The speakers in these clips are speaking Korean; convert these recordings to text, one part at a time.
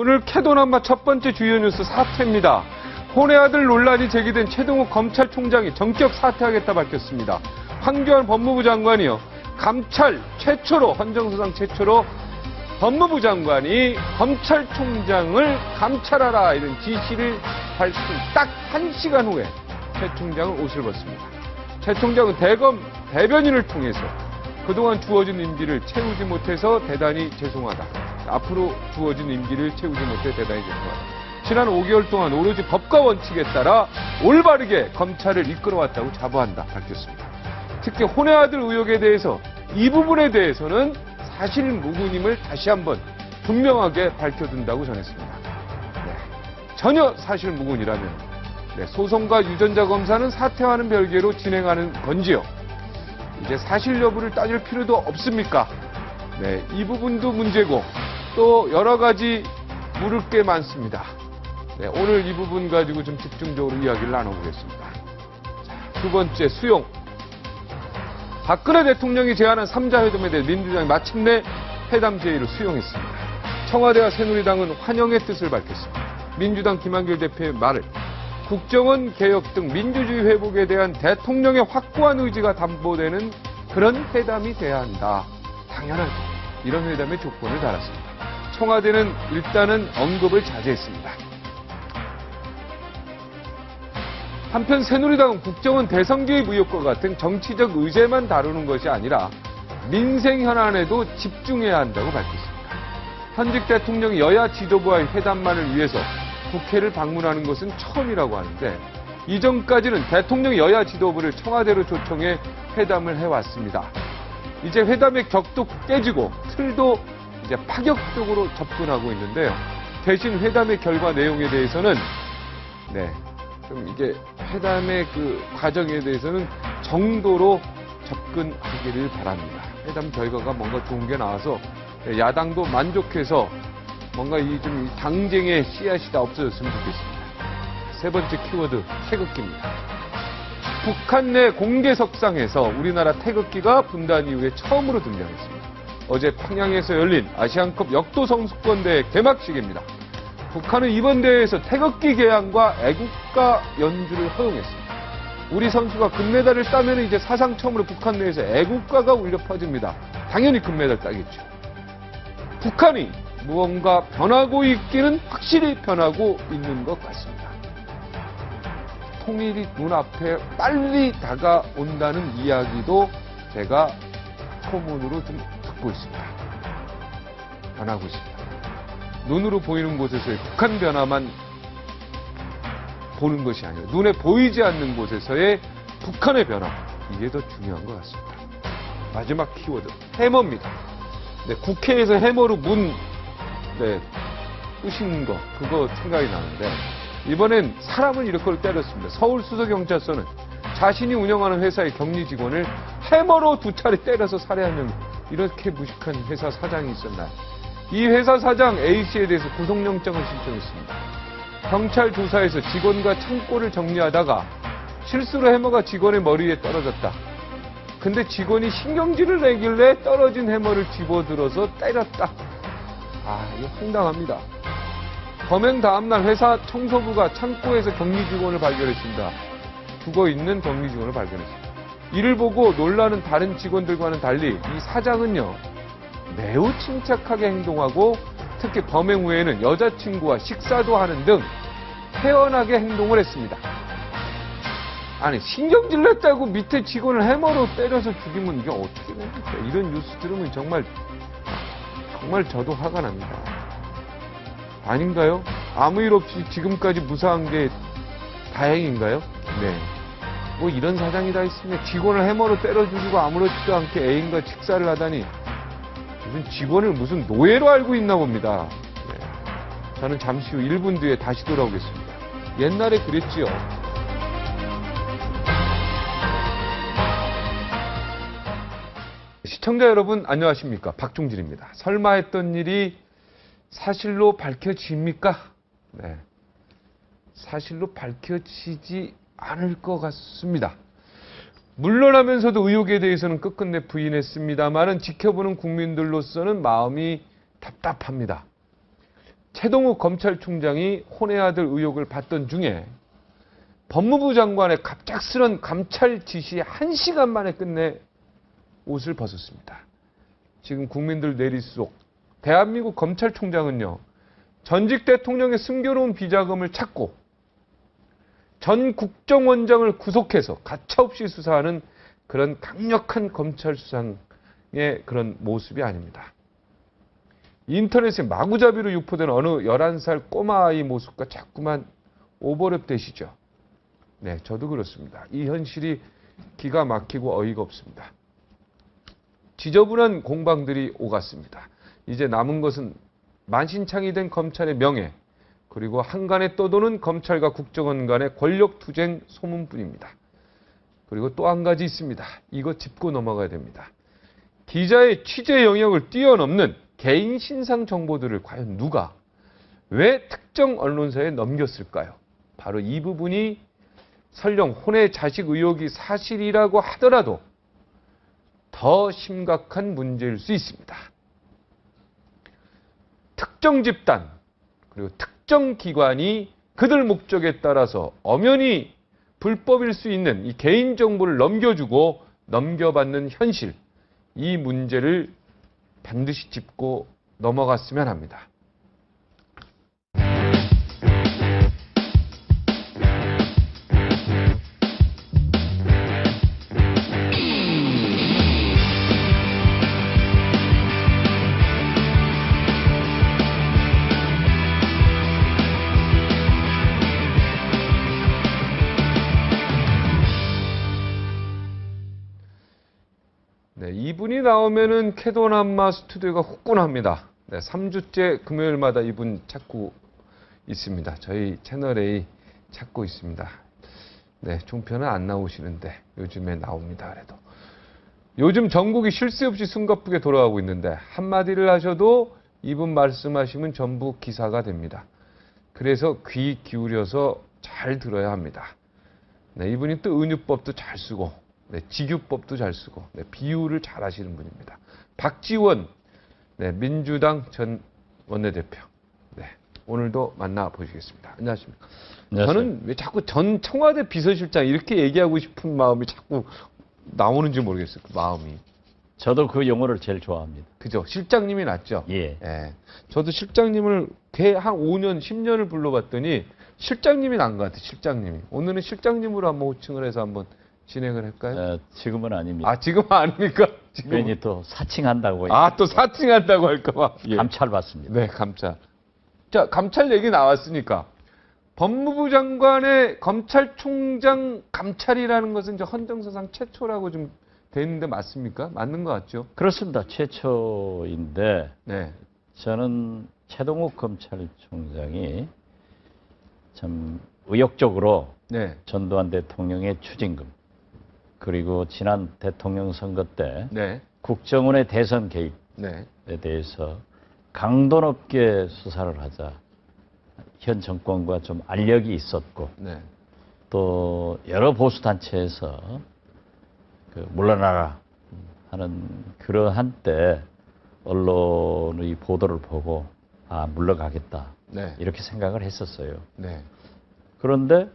오늘 캐도남마 첫 번째 주요 뉴스 사퇴입니다. 혼의 아들 논란이 제기된 최동욱 검찰총장이 전격 사퇴하겠다 밝혔습니다. 황교안 법무부 장관이요. 감찰 최초로, 헌정사상 최초로 법무부 장관이 검찰총장을 감찰하라 이런 지시를 발신 딱 1시간 후에 최 총장은 옷을 벗습니다. 최 총장은 대검 대변인을 통해서 그동안 주어진 임기를 채우지 못해서 대단히 죄송하다. 앞으로 주어진 임기를 채우지 못해 대단히 죄송하다. 지난 5개월 동안 오로지 법과 원칙에 따라 올바르게 검찰을 이끌어왔다고 자부한다 밝혔습니다. 특히 혼의 아들 의혹에 대해서 이 부분에 대해서는 사실 무근임을 다시 한번 분명하게 밝혀둔다고 전했습니다. 네, 전혀 사실 무근이라면 소송과 유전자 검사는 사퇴와는 별개로 진행하는 건지요. 이제 사실 여부를 따질 필요도 없습니까? 네, 이 부분도 문제고 또 여러 가지 물을 게 많습니다. 네, 오늘 이 부분 가지고 좀 집중적으로 이야기를 나눠보겠습니다. 자, 두 번째, 수용. 박근혜 대통령이 제안한 3자 회담에 대해 민주당이 마침내 회담 제의를 수용했습니다. 청와대와 새누리당은 환영의 뜻을 밝혔습니다. 민주당 김한길 대표의 말을 국정원 개혁 등 민주주의 회복에 대한 대통령의 확고한 의지가 담보되는 그런 회담이 돼야 한다. 당연하죠. 이런 회담의 조건을 달았습니다. 청와대는 일단은 언급을 자제했습니다. 한편 새누리당은 국정원 대선 개입 의혹과 같은 정치적 의제만 다루는 것이 아니라 민생 현안에도 집중해야 한다고 밝혔습니다. 현직 대통령이 여야 지도부와의 회담만을 위해서 국회를 방문하는 것은 처음이라고 하는데 이전까지는 대통령이 여야 지도부를 청와대로 초청해 회담을 해왔습니다. 이제 회담의 격도 깨지고 틀도 이제 파격적으로 접근하고 있는데요. 대신 회담의 결과 내용에 대해서는 좀 이게 회담의 그 과정에 대해서는 정도로 접근하기를 바랍니다. 회담 결과가 뭔가 좋은 게 나와서 야당도 만족해서 뭔가 이 좀 당쟁의 씨앗이 다 없어졌으면 좋겠습니다. 세 번째 키워드, 태극기입니다. 북한 내 공개석상에서 우리나라 태극기가 분단 이후에 처음으로 등장했습니다. 어제 평양에서 열린 아시안컵 역도 선수권대회 개막식입니다. 북한은 이번 대회에서 태극기 개양과 애국가 연주를 허용했습니다. 우리 선수가 금메달을 따면 이제 사상 처음으로 북한 내에서 애국가가 울려 퍼집니다. 당연히 금메달 따겠죠. 북한이 무언가 변하고 있기는 확실히 변하고 있는 것 같습니다. 통일이 눈앞에 빨리 다가온다는 이야기도 제가 소문으로 좀 듣고 있습니다. 변하고 있습니다. 눈으로 보이는 곳에서의 북한 변화만 보는 것이 아니라 눈에 보이지 않는 곳에서의 북한의 변화, 이게 더 중요한 것 같습니다. 마지막 키워드, 해머입니다. 국회에서 해머로 문 부신 거, 그거 생각이 나는데 이번엔 사람을 이렇게 때렸습니다. 서울수서경찰서는 자신이 운영하는 회사의 격리 직원을 해머로 2차례 때려서 살해한 명, 이렇게 무식한 회사 사장이 있었나요? 이 회사 사장 A씨에 대해서 구속영장을 신청했습니다. 경찰 조사에서 직원과 창고를 정리하다가 실수로 해머가 직원의 머리에 떨어졌다. 근데 직원이 신경질을 내길래 떨어진 해머를 집어들어서 때렸다. 이거 황당합니다. 범행 다음날 회사 청소부가 창고에서 격리 직원을 발견했습니다. 죽어있는 격리 직원을 발견했습니다. 이를 보고 놀라는 다른 직원들과는 달리 이 사장은요, 매우 침착하게 행동하고 특히 범행 후에는 여자친구와 식사도 하는 등 태연하게 행동을 했습니다. 아니, 신경질 냈다고 밑에 직원을 해머로 때려서 죽이면 이게 어떻게 됩니까? 이런 뉴스 들으면 정말 저도 화가 납니다. 아닌가요? 아무 일 없이 지금까지 무사한 게 다행인가요? 네. 뭐 이런 사장이 다 있으면 직원을 해머로 때려 죽이고 아무렇지도 않게 애인과 식사를 하다니 무슨 직원을 무슨 노예로 알고 있나 봅니다. 네. 저는 잠시 후 1분 뒤에 다시 돌아오겠습니다. 옛날에 그랬지요. 시청자 여러분 안녕하십니까? 박종진입니다. 설마 했던 일이 사실로 밝혀집니까? 네. 사실로 밝혀지지 않을 것 같습니다. 물러나면서도 의혹에 대해서는 끝끝내 부인했습니다만은 지켜보는 국민들로서는 마음이 답답합니다. 최동욱 검찰총장이 혼의 아들 의혹을 받던 중에 법무부 장관의 갑작스런 감찰 지시 1시간 만에 끝내 옷을 벗었습니다. 지금 국민들 내리속 대한민국 검찰총장은요, 전직 대통령의 숨겨놓은 비자금을 찾고 전 국정원장을 구속해서 가차없이 수사하는 그런 강력한 검찰 수상의 그런 모습이 아닙니다. 인터넷에 마구잡이로 유포된 어느 11살 꼬마아이 모습과 자꾸만 오버랩 되시죠. 네, 저도 그렇습니다. 이 현실이 기가 막히고 어이가 없습니다. 지저분한 공방들이 오갔습니다. 이제 남은 것은 만신창이 된 검찰의 명예, 그리고 한간에 떠도는 검찰과 국정원 간의 권력투쟁 소문뿐입니다. 그리고 또 한 가지 있습니다. 이거 짚고 넘어가야 됩니다. 기자의 취재 영역을 뛰어넘는 개인 신상 정보들을 과연 누가, 왜 특정 언론사에 넘겼을까요? 바로 이 부분이 설령 혼의 자식 의혹이 사실이라고 하더라도 더 심각한 문제일 수 있습니다. 특정 집단 그리고 특정 기관이 그들 목적에 따라서 엄연히 불법일 수 있는 이 개인정보를 넘겨주고 넘겨받는 현실, 이 문제를 반드시 짚고 넘어갔으면 합니다. 네, 이분이 나오면은 캐도남마 스튜디오가 후끈합니다. 네, 3주째 금요일마다 이분 찾고 있습니다. 저희 채널A 찾고 있습니다. 네, 종편은 안 나오시는데 요즘에 나옵니다. 그래도 요즘 전국이 쉴 새 없이 숨가쁘게 돌아가고 있는데 한마디를 하셔도 이분 말씀하시면 전부 기사가 됩니다. 그래서 귀 기울여서 잘 들어야 합니다. 네, 이분이 또 은유법도 잘 쓰고, 네, 직유법도 잘 쓰고, 네, 비유를 잘 하시는 분입니다. 박지원, 네, 민주당 전 원내대표. 네, 오늘도 만나보시겠습니다. 안녕하십니까. 안녕하세요. 저는 왜 자꾸 전 청와대 비서실장 이렇게 얘기하고 싶은 마음이 자꾸 나오는지 모르겠어요. 그 마음이. 저도 그 용어를 제일 좋아합니다. 그죠? 실장님이 낫죠? 예. 예. 저도 실장님을 한 5년, 10년을 불러봤더니 실장님이 난 것 같아요. 실장님이. 오늘은 실장님으로 한번 호칭을 해서 한번 진행을 할까요? 지금은 아닙니다. 아, 지금은 아닙니까? 지금. 괜히 또 사칭한다고. 아, 또 사칭한다고 할까봐. 예. 감찰받습니다. 네, 감찰. 자, 감찰 얘기 나왔으니까. 법무부 장관의 검찰총장 감찰이라는 것은 이제 헌정사상 최초라고 좀 돼 있는데 맞습니까? 맞는 것 같죠? 그렇습니다. 최초인데 네. 저는 최동욱 검찰총장이 참 의욕적으로 네. 전두환 대통령의 추징금 그리고 지난 대통령 선거 때 네. 국정원의 대선 개입에 네. 대해서 강도 높게 수사를 하자 현 정권과 좀 알력이 있었고 네. 또 여러 보수단체에서 물러나라 하는 그러한 때 언론의 보도를 보고 아 물러가겠다 네. 이렇게 생각을 했었어요. 네. 그런데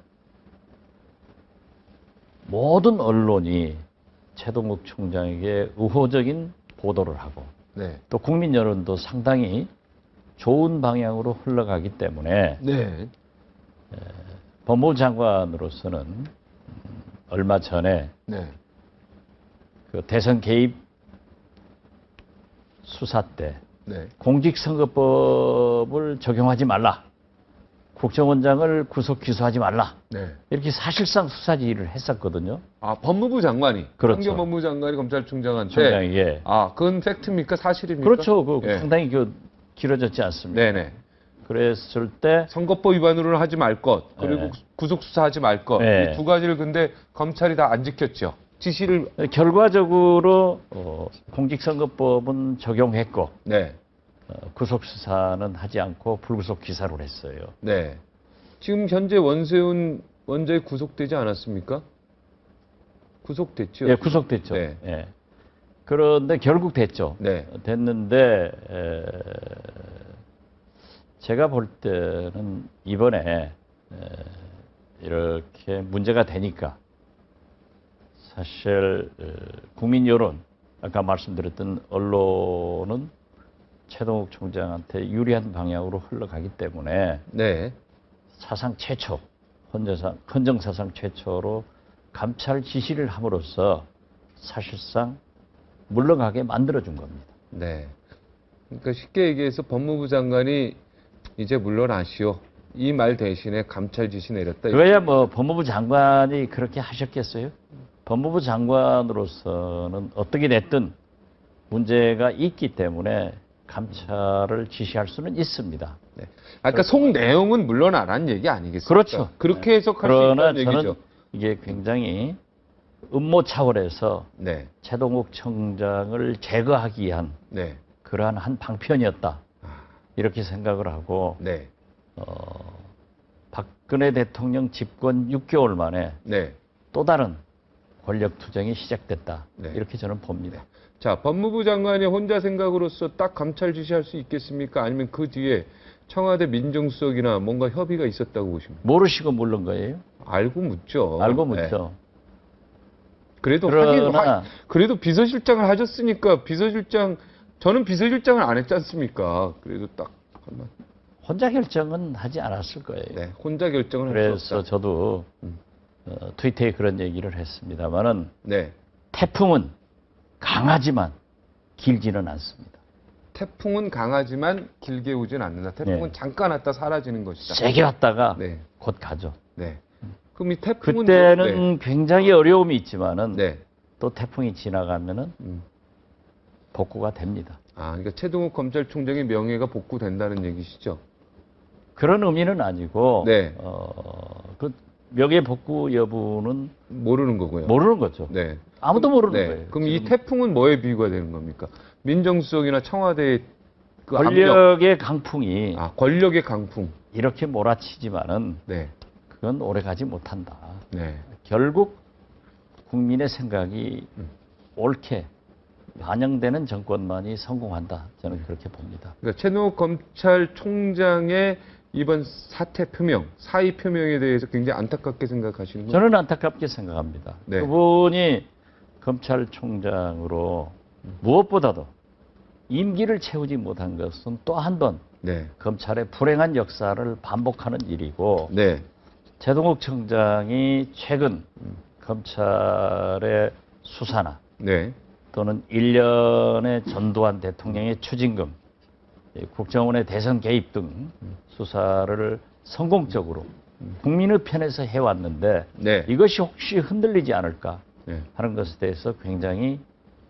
모든 언론이 최동욱 총장에게 우호적인 보도를 하고 네. 또 국민 여론도 상당히 좋은 방향으로 흘러가기 때문에 네. 법무부 장관으로서는 얼마 전에 네. 그 대선 개입 수사 때 네. 공직선거법을 적용하지 말라. 국정원장을 구속 기소하지 말라. 네. 이렇게 사실상 수사 지휘를 했었거든요. 아, 법무부 장관이. 그렇죠. 한경 법무부 장관이 검찰총장한테. 총장에게. 아, 그건 팩트입니까? 사실입니까? 그렇죠. 그 예. 상당히 길어졌지 않습니까? 네네. 그랬을 때 선거법 위반으로는 하지 말 것, 그리고 네. 구속 수사하지 말 것. 네. 이 두 가지를 근데 검찰이 다 안 지켰죠. 지시를. 결과적으로 공직선거법은 적용했고 네. 구속 수사는 하지 않고 불구속 기사를 했어요. 네. 지금 현재 원세훈 원장이 구속되지 않았습니까? 구속됐죠. 예, 구속됐죠. 네. 예. 그런데 결국 됐죠. 네. 됐는데 제가 볼 때는 이번에 이렇게 문제가 되니까 사실 국민 여론, 아까 말씀드렸던 언론은 최동욱 총장한테 유리한 방향으로 흘러가기 때문에 네. 사상 최초, 헌정사상 최초로 감찰 지시를 함으로써 사실상 물러가게 만들어준 겁니다. 네. 그러니까 쉽게 얘기해서 법무부 장관이 이제 물러나시오. 이 말 대신에 감찰 지시 내렸다. 그거야 뭐 법무부 장관이 그렇게 하셨겠어요? 법무부 장관으로서는 어떻게 됐든 문제가 있기 때문에 감찰을 지시할 수는 있습니다. 네. 아까 속 내용은 물러나라는 얘기 아니겠습니까? 그렇죠. 그렇게 해석할 수 그러나 있다는 저는 얘기죠. 이게 굉장히 음모 차원에서 네. 최동욱 청장을 제거하기 위한 네. 그러한 한 방편이었다. 아, 이렇게 생각을 하고 네. 박근혜 대통령 집권 6개월 만에 네. 또 다른 권력 투쟁이 시작됐다. 네. 이렇게 저는 봅니다. 자, 법무부 장관이 혼자 생각으로서 딱 감찰 지시할 수 있겠습니까? 아니면 그 뒤에 청와대 민정수석이나 뭔가 협의가 있었다고 보십니까? 모르시고 물른 거예요? 알고 묻죠. 알고 네. 묻죠. 그래도 그러나 그래도 비서실장을 하셨으니까 저는 비서실장을 안 했지 않습니까? 그래도 딱 한번 혼자 결정은 하지 않았을 거예요. 네, 혼자 결정을 할 수 그래서 없다. 저도 트위터에 그런 얘기를 했습니다만은 네, 태풍은 강하지만 길지는 않습니다. 태풍은 강하지만 길게 오진 않는다. 태풍은 네. 잠깐 왔다 사라지는 것이다. 세게 왔다가 네, 곧 가죠. 네. 그럼 이 태풍은 그때는 굉장히 어려움이 있지만은 네. 또 태풍이 지나가면은 음. 복구가 됩니다. 아, 그러니까 최동욱 검찰총장의 명예가 복구된다는 얘기시죠? 그런 의미는 아니고 네. 그 명예 복구 여부는 모르는 거고요. 모르는 거죠. 네. 아무도 모르는 네. 거예요. 그럼 이 지금 태풍은 뭐에 비유가 되는 겁니까? 민정수석이나 청와대의 그 권력의 강풍이 권력의 강풍. 이렇게 몰아치지만은 네. 그건 오래 가지 못한다. 네. 결국 국민의 생각이 옳게 반영되는 정권만이 성공한다. 저는 그렇게 봅니다. 그러니까 최동욱 검찰총장의 이번 사퇴 표명, 사의 표명에 대해서 굉장히 안타깝게 생각하시는 거죠? 저는 안타깝게 생각합니다. 네. 그분이 검찰총장으로 무엇보다도 임기를 채우지 못한 것은 또 한 번 네. 검찰의 불행한 역사를 반복하는 일이고 네. 최동욱 청장이 최근 검찰의 수사나 네. 또는 1년에 전두환 대통령의 추징금, 국정원의 대선 개입 등 수사를 성공적으로 국민의 편에서 해왔는데 네. 이것이 혹시 흔들리지 않을까 네. 하는 것에 대해서 굉장히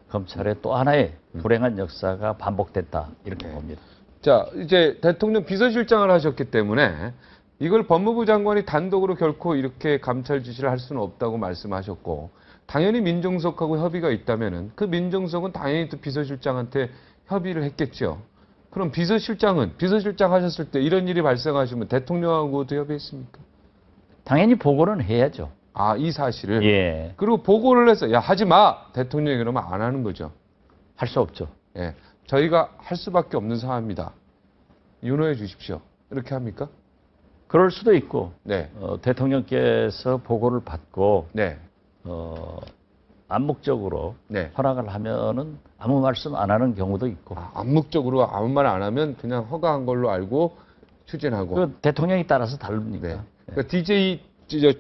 검찰의 또 하나의 불행한 역사가 반복됐다 이렇게 봅니다. 자, 이제 대통령 비서실장을 하셨기 때문에 이걸 법무부 장관이 단독으로 결코 이렇게 감찰 지시를 할 수는 없다고 말씀하셨고, 당연히 민정수석하고 협의가 있다면은 그 민정수석은 당연히 또 비서실장한테 협의를 했겠죠. 그럼 비서실장 하셨을 때 이런 일이 발생하시면 대통령하고도 협의했습니까? 당연히 보고는 해야죠. 아, 이 사실을. 예, 그리고 보고를 해서 야, 하지 마. 대통령이 그러면 안 하는 거죠. 할 수 없죠. 예. 저희가 할 수밖에 없는 상황입니다. 윤호해 주십시오. 이렇게 합니까? 그럴 수도 있고 네. 대통령께서 보고를 받고 네. 암묵적으로 네. 허락을 하면은 아무 말씀 안 하는 경우도 있고 암묵적으로 아무 말 안 하면 그냥 허가한 걸로 알고 추진하고. 그 대통령에 따라서 다릅니까? 네. 그러니까 DJ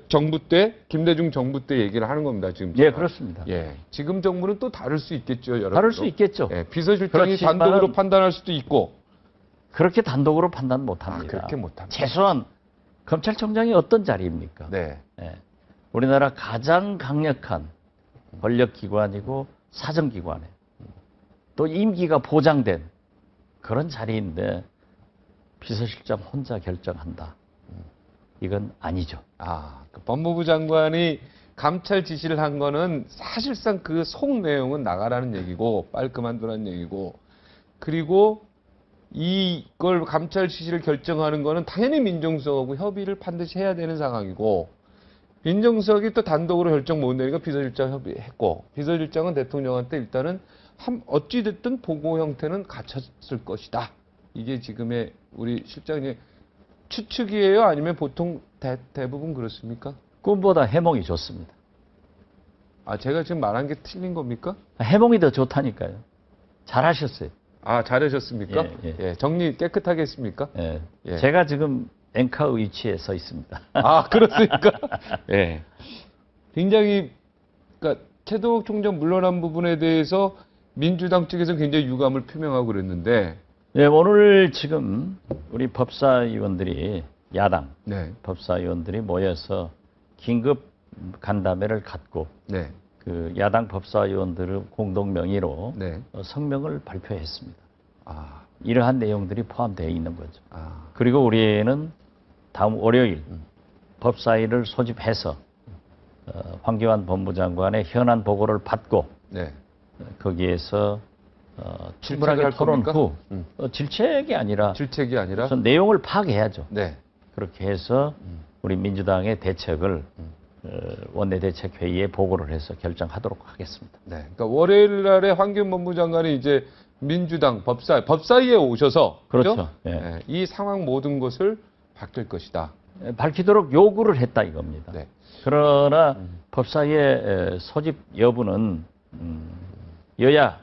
정부 때, 김대중 정부 때 얘기를 하는 겁니다, 지금. 예, 그렇습니다. 예. 지금 정부는 또 다를 수 있겠죠, 여러분. 다를 수 있겠죠. 예. 비서실장이 그렇지만은 단독으로 판단할 수도 있고. 그렇게 단독으로 판단 못 합니다. 그렇게 못 합니다. 최소한 검찰총장이 어떤 자리입니까? 네. 예. 우리나라 가장 강력한 권력기관이고 사정기관에 또 임기가 보장된 그런 자리인데 비서실장 혼자 결정한다. 이건 아니죠. 그 법무부 장관이 감찰 지시를 한 거는 사실상 그 속 내용은 나가라는 얘기고, 빨리 그만두라는 얘기고, 그리고 이걸 감찰 지시를 결정하는 거는 당연히 민정수석하고 협의를 반드시 해야 되는 상황이고, 민정수석이 또 단독으로 결정 못 내니까 비서실장 협의했고, 비서실장은 대통령한테 일단은 어찌됐든 보고 형태는 갖췄을 것이다. 이게 지금의 우리 실장님 추측이에요? 아니면 보통 대부분 그렇습니까? 꿈보다 해몽이 좋습니다. 아, 제가 지금 말한 게 틀린 겁니까? 해몽이 더 좋다니까요. 잘하셨어요. 아, 잘하셨습니까? 예, 예. 정리 깨끗하게 했습니까? 예. 예. 제가 지금 앵커 위치에 서 있습니다. 아, 그렇습니까? 예. 굉장히, 그러니까 최동욱 총장 물러난 부분에 대해서 민주당 측에서 굉장히 유감을 표명하고 그랬는데, 네, 오늘 지금 우리 법사위원들이 야당 네, 법사위원들이 모여서 긴급 간담회를 갖고 네, 그 야당 법사위원들의 공동 명의로 네. 성명을 발표했습니다. 아, 이러한 내용들이 포함되어 있는 거죠. 아, 그리고 우리는 다음 월요일 법사위를 소집해서 황교안 법무장관의 현안 보고를 받고 네. 거기에서 충분하게 할 토론 겁니까? 후 질책이 아니라 질책이 아니라, 우선 내용을 파악해야죠. 네, 그렇게 해서 우리 민주당의 대책을 원내대책회의에 보고를 해서 결정하도록 하겠습니다. 네. 그러니까 월요일 날에 황교안 법무장관이 이제 민주당 법사위에 오셔서, 그렇죠. 예. 예. 이 상황 모든 것을 밝힐 것이다. 밝히도록 요구를 했다 이겁니다. 네. 그러나 법사위의 소집 여부는 여야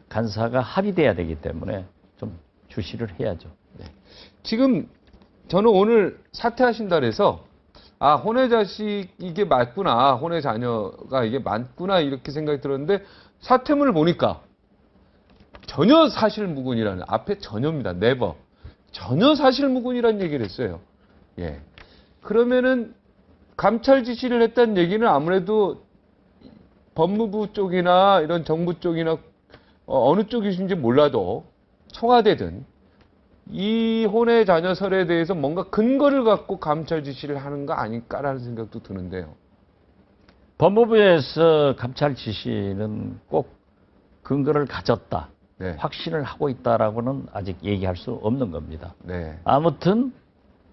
간사가 합의돼야 되기 때문에 좀 주시를 해야죠. 지금 저는 오늘 사퇴하신다 그래서 아, 혼외 자식 이게 맞구나, 혼외 자녀가 이게 맞구나 이렇게 생각이 들었는데 사퇴문을 보니까 전혀 사실무근이라는, 앞에 전혀입니다. never. 전혀 사실무근이라는 얘기를 했어요. 예. 그러면은 감찰 지시를 했다는 얘기는 아무래도 법무부 쪽이나 이런 정부 쪽이나 어느 쪽이신지 몰라도 청와대든 이 혼외 자녀설에 대해서 뭔가 근거를 갖고 감찰 지시를 하는 거 아닐까라는 생각도 드는데요. 법무부에서 감찰 지시는 꼭 근거를 가졌다, 네. 확신을 하고 있다라고는 아직 얘기할 수 없는 겁니다. 네. 아무튼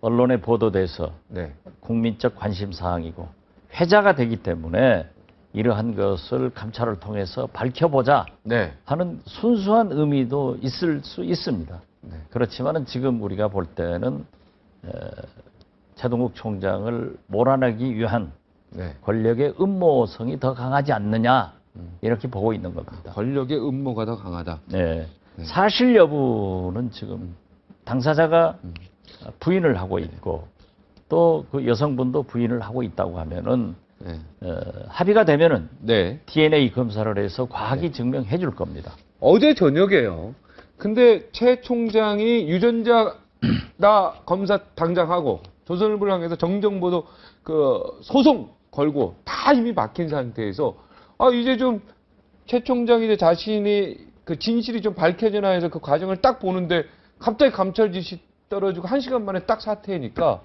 언론에 보도돼서 네. 국민적 관심 사항이고 회자가 되기 때문에 이러한 것을 감찰을 통해서 밝혀보자 네. 하는 순수한 의미도 있을 수 있습니다. 네. 그렇지만은 지금 우리가 볼 때는 최동욱 총장을 몰아내기 위한 네. 권력의 음모성이 더 강하지 않느냐 이렇게 보고 있는 겁니다. 권력의 음모가 더 강하다. 네. 사실 여부는 지금 당사자가 부인을 하고 있고 또 그 여성분도 부인을 하고 있다고 하면은 네. 합의가 되면은 네. DNA 검사를 해서 과학이 증명해 줄 겁니다. 어제 저녁에요. 근데 최 총장이 유전자 나 검사 당장하고 조선일보를 향해서 정정보도 그 소송 걸고 다 이미 막힌 상태에서 아, 이제 좀 최 총장이 이제 자신이 그 진실이 좀 밝혀지나 해서 그 과정을 딱 보는데 갑자기 감찰 지시 떨어지고 1시간 만에 딱 사퇴하니까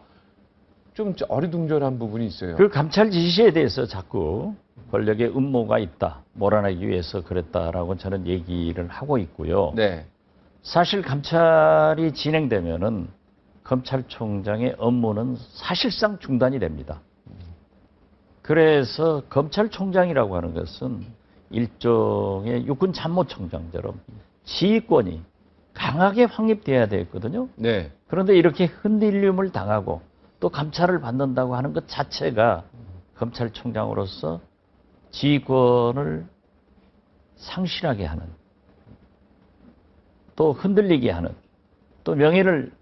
좀 어리둥절한 부분이 있어요. 그 감찰 지시에 대해서 자꾸 권력의 음모가 있다, 몰아내기 위해서 그랬다라고 저는 얘기를 하고 있고요. 네. 사실 감찰이 진행되면은 검찰총장의 업무는 사실상 중단이 됩니다. 그래서 검찰총장이라고 하는 것은 일종의 육군 참모총장처럼 지휘권이 강하게 확립돼야 되거든요. 네. 그런데 이렇게 흔들림을 당하고 또 감찰을 받는다고 하는 것 자체가 검찰총장으로서 지휘권을 상실하게 하는, 또 흔들리게 하는, 또 명예를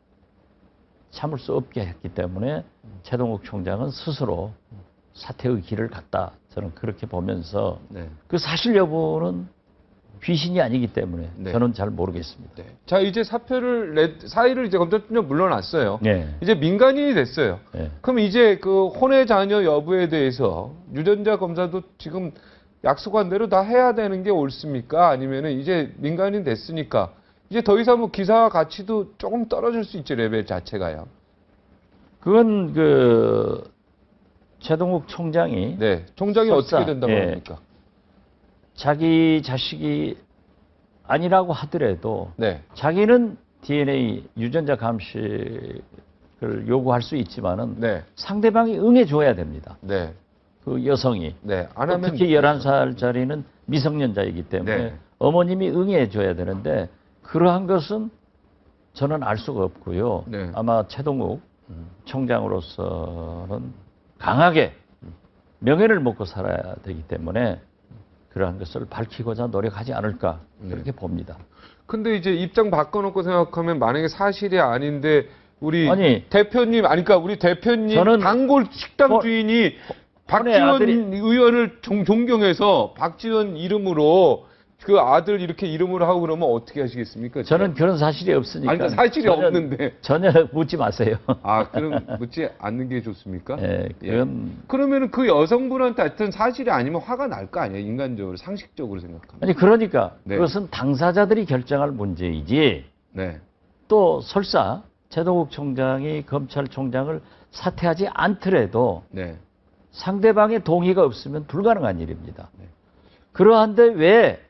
참을 수 없게 했기 때문에 최동욱 총장은 스스로 사퇴의 길을 갔다. 저는 그렇게 보면서 네. 그 사실 여부는 귀신이 아니기 때문에 네. 저는 잘 모르겠습니다. 네. 자, 이제 사의를 이제 검찰총장 물러났어요. 네. 이제 민간인이 됐어요. 네. 그럼 이제 그 혼외 자녀 여부에 대해서 유전자 검사도 지금 약속한 대로 다 해야 되는 게 옳습니까? 아니면은 이제 민간인 됐으니까 이제 더 이상 뭐 기사 가치도 조금 떨어질 수 있죠, 레벨 자체가요. 그건 그 최동욱 총장이 네. 총장이 설사, 어떻게 된다고 예. 합니까? 자기 자식이 아니라고 하더라도 네. 자기는 DNA 유전자 감식을 요구할 수 있지만은 네. 상대방이 응해줘야 됩니다. 네. 그 여성이. 네. 안 하면 특히 11살짜리는 미성년자이기 때문에 네. 어머님이 응해줘야 되는데 그러한 것은 저는 알 수가 없고요. 네. 아마 최동욱 총장으로서는 강하게 명예를 먹고 살아야 되기 때문에 그러한 것을 밝히고자 노력하지 않을까 그렇게 봅니다. 근데 이제 입장 바꿔놓고 생각하면 만약에 사실이 아닌데 우리 아니, 대표님, 아니 그러니까 우리 대표님 저는 단골 식당 주인이 박지원 아들이- 의원을 존경해서 박지원 이름으로 그 아들 이렇게 이름으로 하고 그러면 어떻게 하시겠습니까? 저는 그런 사실이 없으니까. 아니, 그러니까 사실이 없는데. 전혀 묻지 마세요. 아, 그럼 묻지 않는 게 좋습니까? 예, 그건 그러면은 그 여성분한테 하여튼 사실이 아니면 화가 날 거 아니에요? 인간적으로, 상식적으로 생각하면. 아니 그러니까 네. 그것은 당사자들이 결정할 문제이지. 네. 또 설사 최동욱 총장이 검찰총장을 사퇴하지 않더라도 네. 상대방의 동의가 없으면 불가능한 일입니다. 그러한데 왜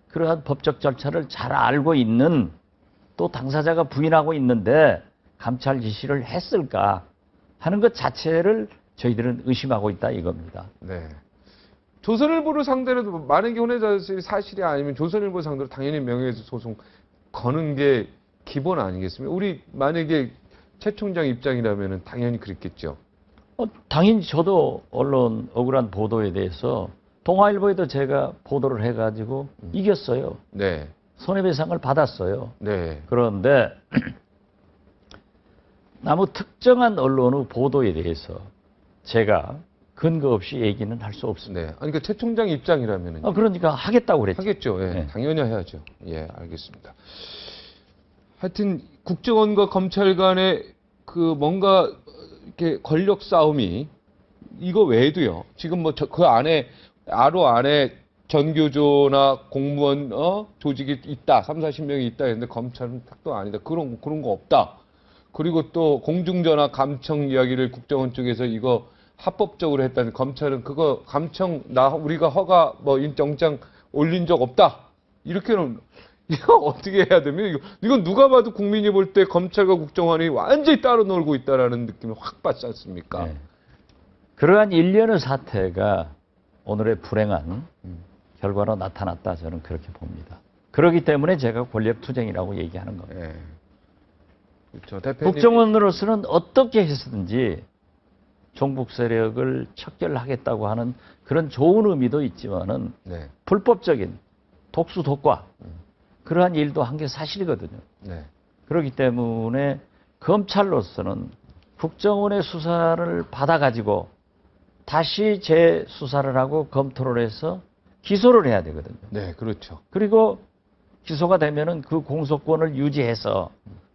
그러한 법적 절차를 잘 알고 있는 또 당사자가 부인하고 있는데 감찰 지시를 했을까 하는 것 자체를 저희들은 의심하고 있다 이겁니다. 네. 조선일보를 상대로도 만약에 혼외자실이 사실이 아니면 조선일보 상대로 당연히 명예훼손 거는 게 기본 아니겠습니까? 우리 만약에 최 총장 입장이라면 당연히 그랬겠죠. 당연히 저도 언론 억울한 보도에 대해서 동아일보에도 제가 보도를 해가지고 이겼어요. 네. 손해배상을 받았어요. 네. 그런데 아무 특정한 언론의 보도에 대해서 제가 근거 없이 얘기는 할 수 없습니다. 네. 아니, 그러니까 최 총장 입장이라면은. 그러니까 하겠다고 그랬죠. 하겠죠. 예. 네. 당연히 해야죠. 예, 알겠습니다. 하여튼 국정원과 검찰 간의 그 뭔가 이렇게 권력 싸움이 이거 외에도요. 지금 뭐 그 안에 안에 전교조나 공무원 조직이 있다. 30-40명이 있다 했는데 검찰은 탁도 아니다. 그런 거 없다. 그리고 또 공중전화 감청 이야기를 국정원 쪽에서 이거 합법적으로 했다는 검찰은 그거 감청 우리가 허가 뭐 영장 올린 적 없다. 이렇게는 이거 어떻게 해야 되면 이건 누가 봐도 국민이 볼 때 검찰과 국정원이 완전히 따로 놀고 있다라는 느낌을 확 받지 않습니까? 네. 그러한 일련의 사태가 오늘의 불행한 결과로 나타났다 저는 그렇게 봅니다. 그렇기 때문에 제가 권력투쟁이라고 얘기하는 겁니다. 예. 그렇죠. 대표님. 국정원으로서는 어떻게 해서든지 종북 세력을 척결하겠다고 하는 그런 좋은 의미도 있지만은 네. 불법적인 독수 독과 그러한 일도 한 게 사실이거든요. 네. 그렇기 때문에 검찰로서는 국정원의 수사를 받아가지고 다시 재수사를 하고 검토를 해서 기소를 해야 되거든요. 네, 그렇죠. 그리고 기소가 되면은 그 공소권을 유지해서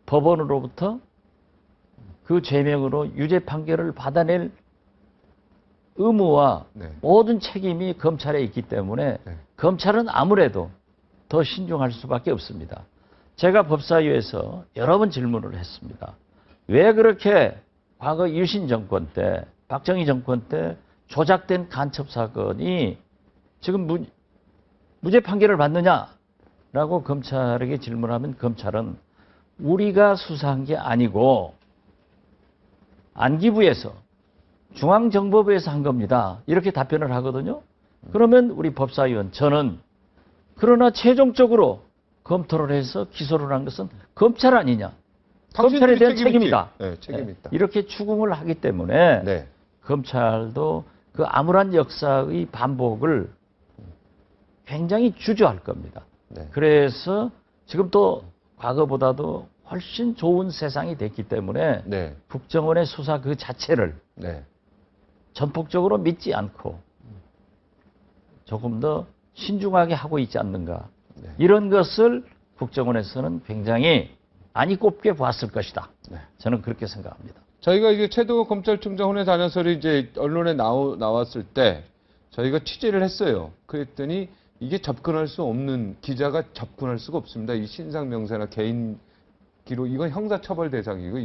법원으로부터 그 죄명으로 유죄 판결을 받아낼 의무와 네. 모든 책임이 검찰에 있기 때문에 네. 검찰은 아무래도 더 신중할 수밖에 없습니다. 제가 법사위에서 여러 번 질문을 했습니다. 왜 그렇게 과거 유신 정권 때, 박정희 정권 때 조작된 간첩 사건이 지금 무죄 판결을 받느냐라고 검찰에게 질문하면 검찰은 우리가 수사한 게 아니고 안기부에서 중앙정보부에서 한 겁니다. 이렇게 답변을 하거든요. 그러면 우리 법사위원 저는 그러나 최종적으로 검토를 해서 기소를 한 것은 검찰 아니냐. 검찰에 대한 책임이다. 네, 책임 있다. 이렇게 추궁을 하기 때문에 네. 검찰도 그 암울한 역사의 반복을 굉장히 주저할 겁니다. 네. 그래서 지금 또 과거보다도 훨씬 좋은 세상이 됐기 때문에 네. 국정원의 수사 그 자체를 네. 전폭적으로 믿지 않고 조금 더 신중하게 하고 있지 않는가. 네. 이런 것을 국정원에서는 굉장히 안이 꼽게 봤을 것이다. 네. 저는 그렇게 생각합니다. 저희가 이제 최동욱 검찰총장 혼외 단연설이 이제 언론에 나왔을 때 저희가 취재를 했어요. 그랬더니 이게 접근할 수 없는 기자가 접근할 수가 없습니다. 이 신상 명세나 개인 기록 이건 형사처벌 대상이고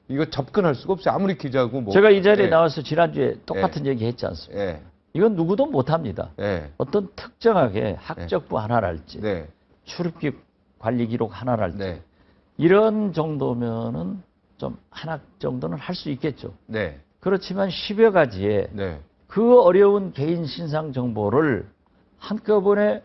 이거 접근할 수가 없어요. 아무리 기자고 뭐. 제가 이 자리에 예. 나와서 지난주에 똑같은 얘기 했지 않습니까? 예. 이건 누구도 못합니다. 예. 어떤 특정하게 학적부 하나랄지 네. 출입국 관리 기록 하나랄지 네. 이런 정도면은 좀 하나 정도는 할 수 있겠죠. 네. 그렇지만 10여 가지의 네. 그 어려운 개인 신상 정보를 한꺼번에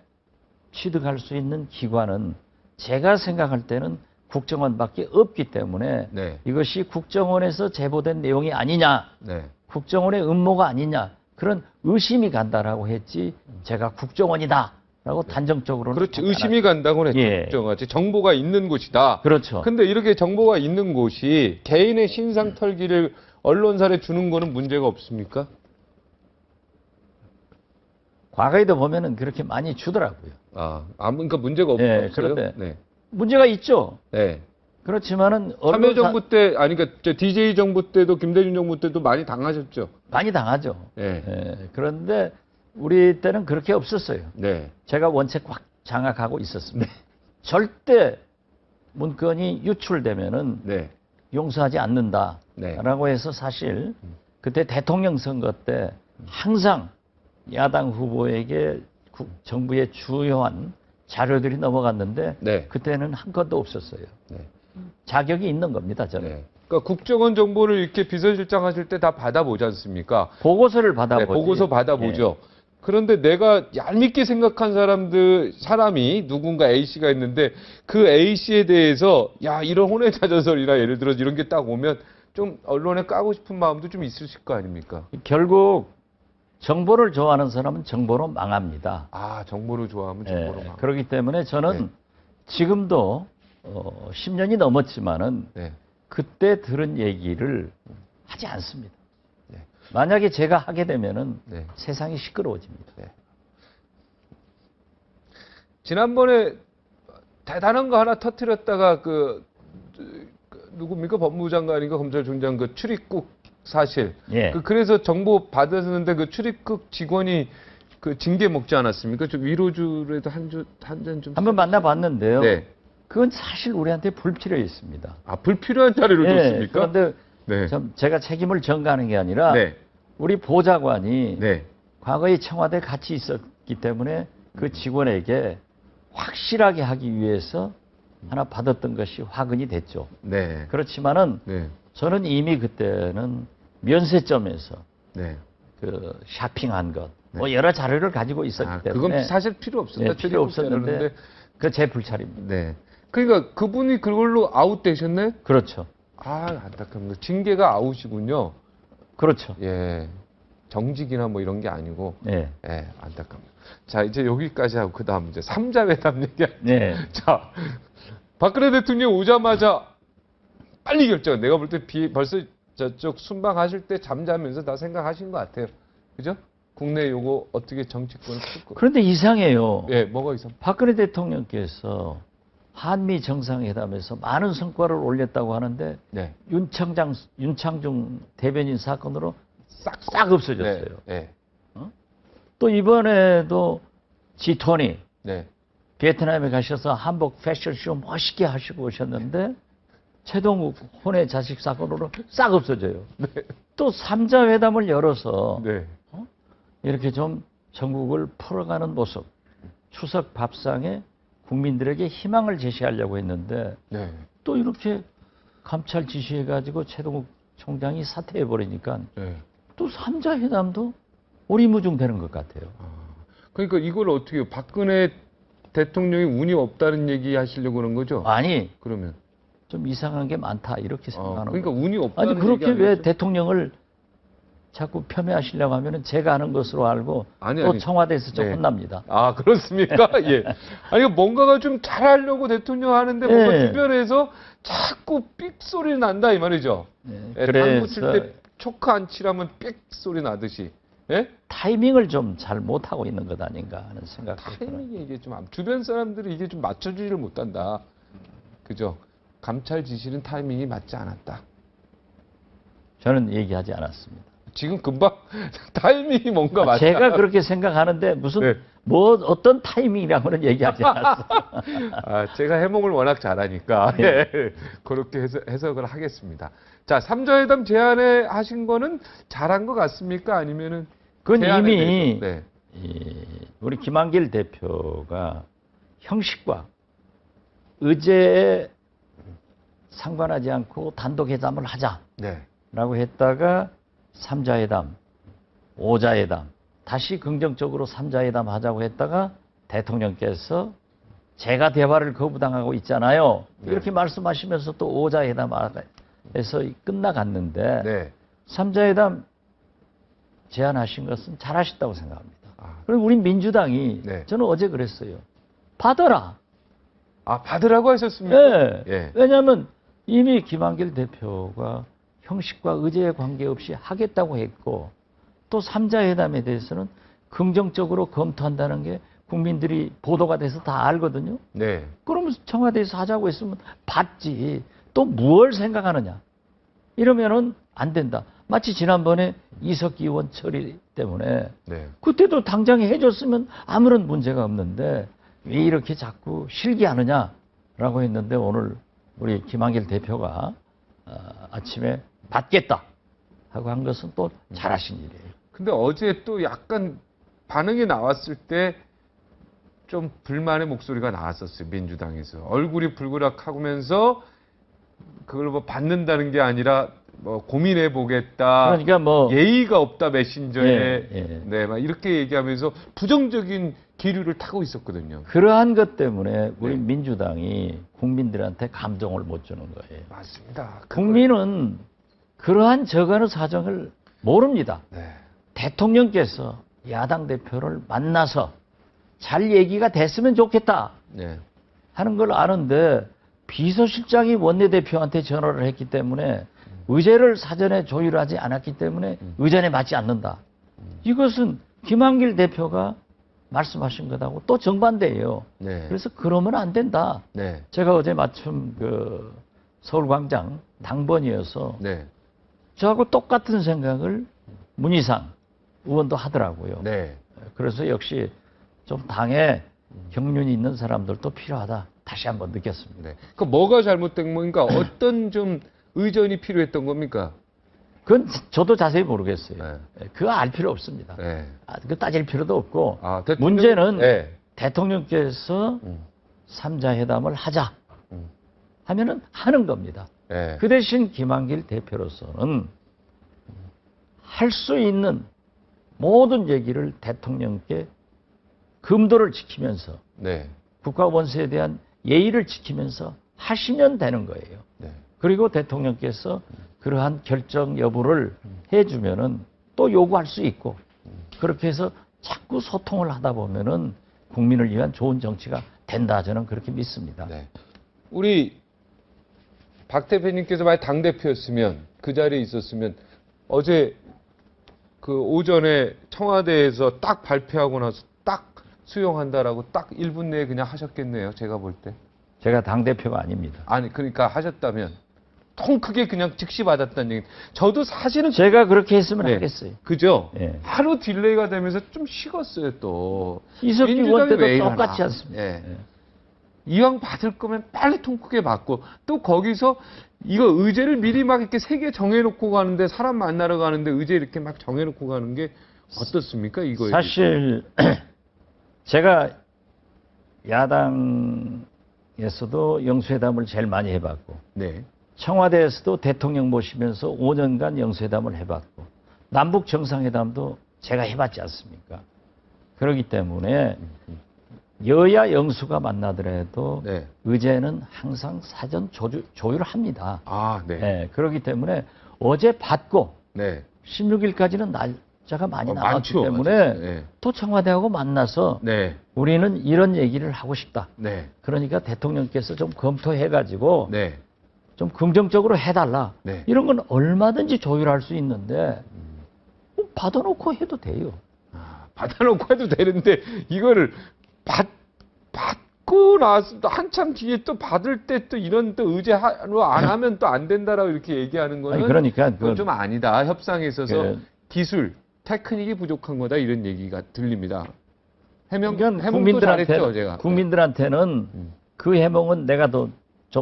취득할 수 있는 기관은 제가 생각할 때는 국정원밖에 없기 때문에 네. 이것이 국정원에서 제보된 내용이 아니냐, 네. 국정원의 음모가 아니냐 그런 의심이 간다라고 했지 제가 국정원이다라고 단정적으로는 그렇지. 하지 의심이 간다고는 예. 걱정하지. 정보가 있는 곳이다. 그렇죠. 근데 이렇게 정보가 있는 곳이 개인의 신상 털기를 언론사에 주는 거는 문제가 없습니까? 과거에도 보면은 그렇게 많이 주더라고요. 그러니까 문제가 예, 없어요. 그런데 네. 문제가 있죠. 네. 그렇지만은 참여정부 때, 그러니까 DJ 정부 때도 김대중 정부 때도 많이 당하셨죠. 많이 당하죠. 네. 예, 그런데 우리 때는 그렇게 없었어요. 네. 제가 원체 꽉 장악하고 있었습니다. 절대 문건이 유출되면은 네. 용서하지 않는다라고 해서 사실 그때 대통령 선거 때 항상 야당 후보에게 정부의 주요한 자료들이 넘어갔는데 네. 그때는 한 건도 없었어요. 네. 자격이 있는 겁니다, 저는. 네. 그러니까 국정원 정보를 이렇게 비서실장 하실 때 다 받아보지 않습니까? 보고서를 받아보지. 네, 보고서 받아보죠. 그런데 내가 얄밉게 생각한 사람이 누군가 A씨가 있는데 그 A씨에 대해서 야, 이런 혼외자전설이나 예를 들어서 이런 게 딱 오면 좀 언론에 까고 싶은 마음도 좀 있으실 거 아닙니까? 결국 정보를 좋아하는 사람은 정보로 망합니다. 정보를 좋아하면 예, 정보로 망. 그렇기 때문에 저는 네. 지금도 10년이 넘었지만은 네. 그때 들은 얘기를 하지 않습니다. 네. 만약에 제가 하게 되면은 네. 세상이 시끄러워집니다. 네. 지난번에 대단한 거 하나 터뜨렸다가 누굽니까? 법무부 장관인가 검찰총장 그 출입국 사실. 예. 그래서 정보 받았는데 그 출입국 직원이 그 징계 먹지 않았습니까? 좀 위로주라도 한 잔 좀. 한번 만나봤는데요. 네. 그건 사실 우리한테 불필요했습니다. 불필요한 자료를 예, 줬습니까? 그런데 네. 제가 책임을 전가하는 게 아니라 네. 우리 보좌관이 네. 과거에 청와대에 같이 있었기 때문에 그 직원에게 확실하게 하기 위해서 하나 받았던 것이 화근이 됐죠. 네. 그렇지만은 네. 저는 이미 그때는 면세점에서 네. 그 쇼핑한 것, 뭐 여러 자료를 가지고 있었기 때문에 그건 사실 필요 없습니다. 예, 필요 없었는데 그 제 불찰입니다. 네. 그러니까 그분이 그걸로 아웃되셨네? 그렇죠. 안타깝네요. 징계가 아웃이군요. 그렇죠. 예. 정직이나 뭐 이런 게 아니고. 예. 예, 안타깝네요. 자, 이제 여기까지 하고 그다음 이제 3자 회담 얘기하죠. 네. 자, 박근혜 대통령 오자마자 빨리 결정. 내가 볼 때 벌써 저쪽 순방하실 때 잠자면서 다 생각하신 것 같아요. 그죠? 국내 요거 어떻게 정치권을 풀 거. 그런데 이상해요. 예, 뭐가 이상? 박근혜 대통령께서 한미 정상회담에서 많은 성과를 올렸다고 하는데 네. 윤창중 대변인 사건으로 싹 없어졌어요. 네. 또 이번에도 G20 네. 베트남에 가셔서 한복 패션쇼 멋있게 하시고 오셨는데 최동욱 혼외 자식 사건으로 싹 없어져요. 또 3자 회담을 열어서 네. 이렇게 좀 전국을 풀어가는 모습, 추석 밥상에 국민들에게 희망을 제시하려고 했는데 네. 또 이렇게 감찰 지시해가지고 최동욱 총장이 사퇴해버리니까 네. 또 3자 회담도 오리무중되는 것 같아요. 그러니까 이걸 어떻게 해요? 박근혜 대통령이 운이 없다는 얘기 하시려고 그런 거죠? 아니 그러면. 좀 이상한 게 많다 이렇게 생각하는 그러니까 거예요. 운이 없다는 아니 그렇게 얘기 왜 아니겠죠? 대통령을 자꾸 폄훼하시려고 하면은 제가 하는 것으로 알고 또 청와대에서 좀 네. 혼납니다. 그렇습니까? 예. 아니, 뭔가가 좀 잘하려고 대통령 하는데 뭔가 네. 주변에서 자꾸 삑 소리 난다 이 말이죠. 네. 예, 당구 칠때 초크 안 치라면 삑 소리 나듯이. 예? 타이밍을 좀 잘 못하고 있는 것 아닌가 하는 생각도 들어요. 타이밍이 이게 좀 주변 사람들이 이게 좀 맞춰주지를 못한다. 그죠? 감찰 지시는 타이밍이 맞지 않았다. 저는 얘기하지 않았습니다. 지금 금방 타이밍이 뭔가 맞지 제가 않았다. 그렇게 생각하는데 무슨 네. 뭐 어떤 타이밍이라고는 얘기하지 않았어요. 제가 해몽을 워낙 잘하니까 예, 그렇게 해석을 하겠습니다. 자, 3자회담 제안에 하신 거는 잘한 것 같습니까? 아니면은 그건 제안에 이미 대해서? 우리 김한길 대표가 형식과 의제에 상관하지 않고 단독 회담을 하자라고 네. 했다가 3자회담, 5자회담, 다시 긍정적으로 3자회담 하자고 했다가 대통령께서 제가 대화를 거부당하고 있잖아요. 이렇게 말씀하시면서 또 5자 회담에서 끝나갔는데 네. 3자 회담 제안하신 것은 잘하셨다고 생각합니다. 아. 그리고 우리 민주당이 네. 저는 어제 그랬어요. 받아라. 아, 받으라고 하셨습니까? 예. 예. 왜냐하면 이미 김한길 대표가 형식과 의제에 관계없이 하겠다고 했고 또 3자 회담에 대해서는 긍정적으로 검토한다는 게 국민들이 보도가 돼서 다 알거든요. 네. 그러면 청와대에서 하자고 했으면 받지. 또 무엇을 생각하느냐. 이러면은 안 된다. 마치 지난번에 이석기 의원 처리 때문에 네. 그때도 당장 해줬으면 아무런 문제가 없는데 왜 이렇게 자꾸 실기하느냐라고 했는데 오늘 우리 김한길 대표가 아침에 받겠다 하고 한 것은 또 잘하신 일이에요. 근데 어제 또 약간 반응이 나왔을 때 좀 불만의 목소리가 나왔었어요. 민주당에서. 얼굴이 불그락하면서 그걸 뭐 받는다는 게 아니라 뭐 고민해 보겠다. 그러니까 뭐 예의가 없다 메신저에. 예. 네, 막 이렇게 얘기하면서 부정적인 기류를 타고 있었거든요. 그러한 것 때문에 우리 네. 민주당이 국민들한테 감동을 못 주는 거예요. 맞습니다. 국민은 그러한 저간의 사정을 모릅니다. 네. 대통령께서 야당 대표를 만나서 잘 얘기가 됐으면 좋겠다 네. 하는 걸 아는데 비서실장이 원내대표한테 전화를 했기 때문에 의제를 사전에 조율하지 않았기 때문에 의전에 맞지 않는다. 이것은 김한길 대표가 말씀하신 것하고 또 정반대예요. 네. 그래서 그러면 안 된다. 네. 제가 어제 마침 그 서울광장 당번이어서 네. 저하고 똑같은 생각을 문희상 의원도 하더라고요. 네. 그래서 역시 좀 당에 경륜이 있는 사람들도 필요하다. 다시 한번 느꼈습니다. 네. 그 뭐가 잘못된 겁니까? 어떤 좀 의전이 필요했던 겁니까? 그건 저도 자세히 모르겠어요. 네. 그거 알 필요 없습니다. 네. 그거 따질 필요도 없고 아, 대통령- 문제는 네. 대통령께서 3자 회담을 하자 음. 하면은 하는 겁니다. 네. 그 대신 김한길 대표로서는 할 수 있는 모든 얘기를 대통령께 금도를 지키면서 네. 국가 원수에 대한 예의를 지키면서 하시면 되는 거예요. 네. 그리고 대통령께서 그러한 결정 여부를 해주면은 또 요구할 수 있고 그렇게 해서 자꾸 소통을 하다 보면은 국민을 위한 좋은 정치가 된다. 저는 그렇게 믿습니다. 네. 우리 박 대표님께서 만약 당대표였으면 그 자리에 있었으면 어제 그 오전에 청와대에서 딱 발표하고 나서 딱 수용한다라고 딱 1분 내에 그냥 하셨겠네요. 제가 볼 때. 제가 당대표가 아닙니다. 아니 그러니까 하셨다면 통 크게 그냥 즉시 받았다는 얘기. 저도 사실은 제가 그렇게 했으면 네. 하겠어요. 그죠? 예. 하루 딜레이가 되면서 좀 식었어요 또. 이석기 민주당이 의원 때도 왜 이러나. 똑같지 않습니까? 예. 이왕 받을 거면 빨리 통 크게 받고 또 거기서 이거 의제를 미리 막 이렇게 세 개 정해놓고 가는데 사람 만나러 가는데 의제 이렇게 막 정해놓고 가는 게 어떻습니까 이거에? 사실 제가 야당에서도 영수회담을 제일 많이 해봤고 네. 청와대에서도 대통령 모시면서 5년간 영수회담을 해봤고 남북 정상회담도 제가 해봤지 않습니까? 그렇기 때문에 여야 영수가 만나더라도 네. 의제는 항상 사전 조율을 합니다. 아, 네. 네, 그렇기 때문에 어제 받고 네. 16일까지는 날짜가 많이 남았기 많죠. 때문에 맞아요. 네. 또 청와대하고 만나서 네. 우리는 이런 얘기를 하고 싶다. 네. 그러니까 대통령께서 좀 검토해가지고 네. 좀 긍정적으로 해달라. 네. 이런 건 얼마든지 조율할 수 있는데 뭐 받아놓고 해도 돼요. 받아놓고 해도 되는데 이거를 받고 나서 또 한참 뒤에 또 받을 때 또 이런 또 의제로 안 하면 또 안 된다라고 이렇게 얘기하는 거는 아니, 그러니까 그건 좀 아니다. 협상에 있어서 그- 기술, 테크닉이 부족한 거다 이런 얘기가 들립니다. 그러니까 해명도 잘했죠, 제가. 국민들한테는 그 해명은 내가 좀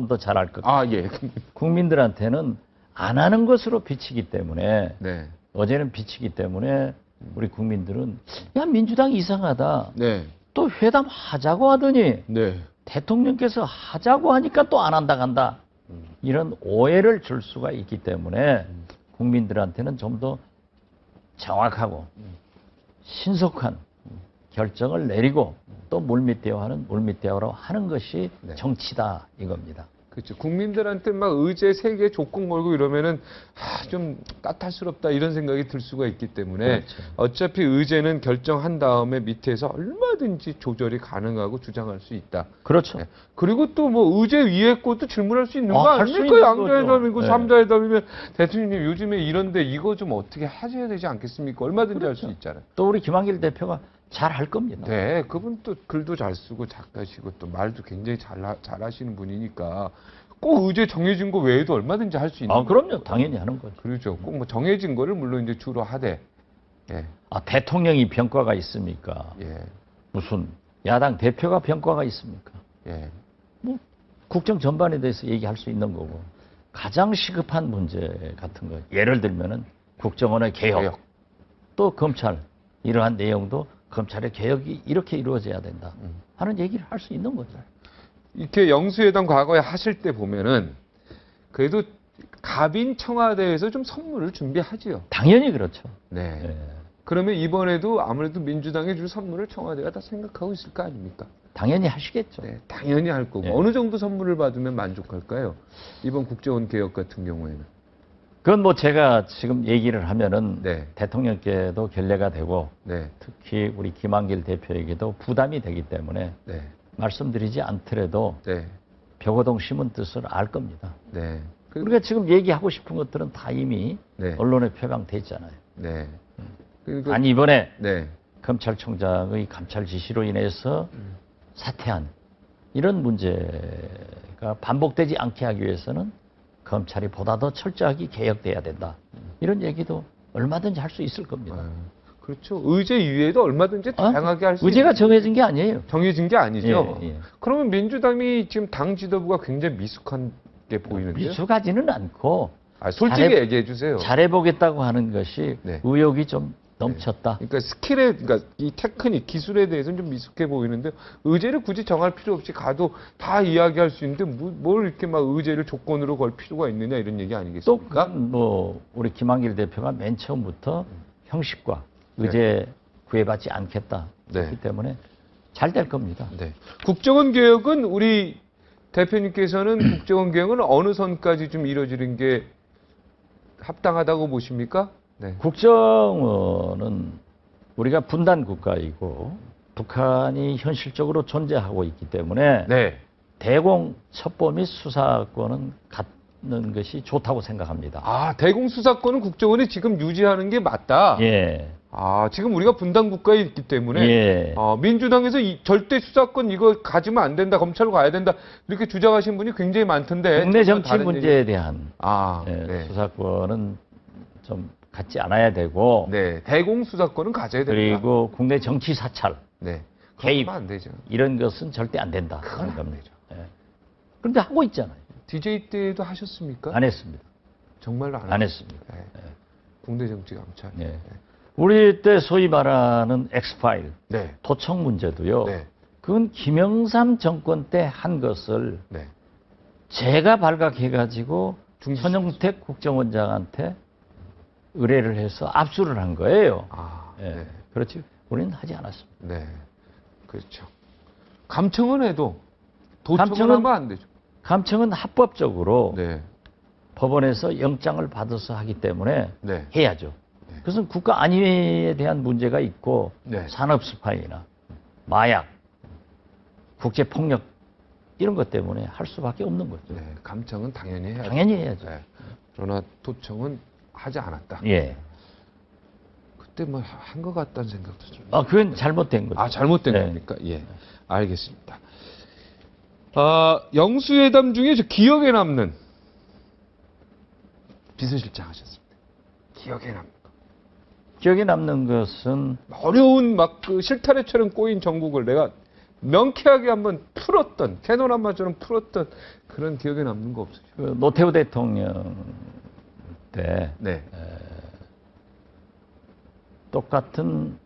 더 잘할 것 같아요. 아, 예. 국민들한테는 안 하는 것으로 비치기 때문에 네. 어제는 비치기 때문에 우리 국민들은 야 민주당 이상하다. 네. 또 회담 하자고 하더니 네. 대통령께서 하자고 하니까 또 안 한다 간다. 이런 오해를 줄 수가 있기 때문에 국민들한테는 좀 더 정확하고 신속한 결정을 내리고 또 물밑대화는 물밑대화로 하는 것이 네. 정치다 이겁니다. 그렇죠. 국민들한테 막 의제 세 개 조건 걸고 이러면은 좀 까탈스럽다 이런 생각이 들 수가 있기 때문에 그렇죠. 어차피 의제는 결정한 다음에 밑에서 얼마든지 조절이 가능하고 주장할 수 있다. 그렇죠. 네. 그리고 또 뭐 의제 위에 것도 질문할 수 있는 거 할 수 아닙니까? 있는 양자회담이고 거죠. 네. 삼자회담이면 대통령님 요즘에 이런데 이거 좀 어떻게 하셔야 되지 않겠습니까? 얼마든지 할 수 그렇죠. 있잖아요. 또 우리 김한길 대표가 잘 할 겁니다. 네, 그분 또 글도 잘 쓰고 작가시고 또 말도 굉장히 잘하시는 분이니까 꼭 의제 정해진 거 외에도 얼마든지 할 수 있는. 그럼요. 당연히 하는 거죠. 그렇죠. 꼭 뭐 정해진 거를 물론 이제 주로 하되. 예, 대통령이 병과가 있습니까? 예, 무슨 야당 대표가 병과가 있습니까? 예. 국정 전반에 대해서 얘기할 수 있는 거고 가장 시급한 문제 같은 거 예를 들면은 국정원의 개혁, 또 검찰 이러한 내용도 검찰의 개혁이 이렇게 이루어져야 된다 하는 얘기를 할 수 있는 거죠. 이렇게 영수회담 과거에 하실 때 보면은 그래도 갑인 청와대에서 좀 선물을 준비하지요. 당연히 그렇죠. 네. 예. 그러면 이번에도 아무래도 민주당이 줄 선물을 청와대가 다 생각하고 있을 거 아닙니까? 당연히 하시겠죠. 네, 당연히 할 거고. 예. 어느 정도 선물을 받으면 만족할까요? 이번 국정원 개혁 같은 경우에는. 그건 뭐 제가 지금 얘기를 하면은 네. 대통령께도 결례가 되고 네, 특히 우리 김한길 대표에게도 부담이 되기 때문에 네, 말씀드리지 않더라도 네, 벽오동 심은 뜻을 알 겁니다. 네. 우리가 지금 얘기하고 싶은 것들은 다 이미 네. 언론에 표방돼 있잖아요. 네. 그리고 아니 이번에 네. 검찰총장의 감찰 지시로 인해서 사퇴한 이런 문제가 반복되지 않게 하기 위해서는 검찰이 보다 더 철저하게 개혁돼야 된다. 이런 얘기도 얼마든지 할 수 있을 겁니다. 그렇죠. 의제 이외에도 얼마든지 다양하게 할 수 의제가 있는 정해진 게 아니에요. 정해진 게 아니죠. 예, 예. 그러면 민주당이 지금 당 지도부가 굉장히 미숙한 게 보이는데요. 미숙하지는 않고 솔직히 얘기해 주세요. 잘해보겠다고 하는 것이 네. 의욕이 좀 넘쳤다. 그러니까 그러니까 이 테크닉, 기술에 대해서는 좀 미숙해 보이는데 의제를 굳이 정할 필요 없이 가도 다 이야기할 수 있는데 뭘 이렇게 막 의제를 조건으로 걸 필요가 있느냐 이런 얘기 또 아니겠습니까? 뭐 우리 김한길 대표가 맨 처음부터 형식과 의제 구애받지 않겠다 네. 그렇기 때문에 잘 될 겁니다. 네. 국정원 개혁은 우리 대표님께서는 국정원 개혁은 어느 선까지 좀 이루어지는 게 합당하다고 보십니까? 네. 국정원은 우리가 분단 국가이고 북한이 현실적으로 존재하고 있기 때문에 네. 대공 첩보 및 수사권은 갖는 것이 좋다고 생각합니다. 대공 수사권은 국정원이 지금 유지하는 게 맞다. 예. 지금 우리가 분단 국가에 있기 때문에 예. 민주당에서 절대 수사권 이거 가지면 안 된다, 검찰로 가야 된다 이렇게 주장하신 분이 굉장히 많던데. 국내 정치 다른 문제에 얘기. 대한 네. 수사권은 좀 갖지 않아야 되고 네, 대공 수사권은 가져야 된다. 그리고 국내 정치 사찰 네, 개입 안 되죠. 이런 것은 절대 안 된다. 그건 하는 안 겁니다. 예. 그런데 하고 있잖아요. DJ 때도 하셨습니까? 안 했습니다. 정말로 안 했습니다. 네. 국내 정치 감찰. 예. 우리 때 소위 말하는 엑스파일, 네. 도청 문제도요. 네. 그건 김영삼 정권 때 한 것을 네. 제가 발각해가지고 중지 손영택 국정원장한테 의뢰를 해서 압수를 한 거예요. 예. 네. 그렇지. 우리는 하지 않았습니다. 네. 그렇죠. 감청은 해도 도청은 감청은- 하면 안 되죠. 감청은 합법적으로 네. 법원에서 영장을 받아서 하기 때문에 네. 해야죠. 그것은 국가 안위에 대한 문제가 있고 네. 산업 스파이나 마약, 국제 폭력 이런 것 때문에 할 수밖에 없는 거죠. 네. 감청은 당연히 해야죠. 당연히 해야죠. 네. 그러나 도청은 하지 않았다. 예. 그때 뭐 한 것 같다는 생각도 좀. 그건 잘못된 거죠. 잘못된 네. 겁니까? 예. 알겠습니다. 영수회담 중에 저 기억에 남는 비서실장 하셨습니다. 기억에 남는 거. 기억에 남는 것은 어려운 막 그 실타래처럼 꼬인 전국을 내가 명쾌하게 한번 풀었던, 캐논 한마처럼 풀었던 그런 기억에 남는 거 없으세요? 그 노태우 대통령 때 네. 똑같은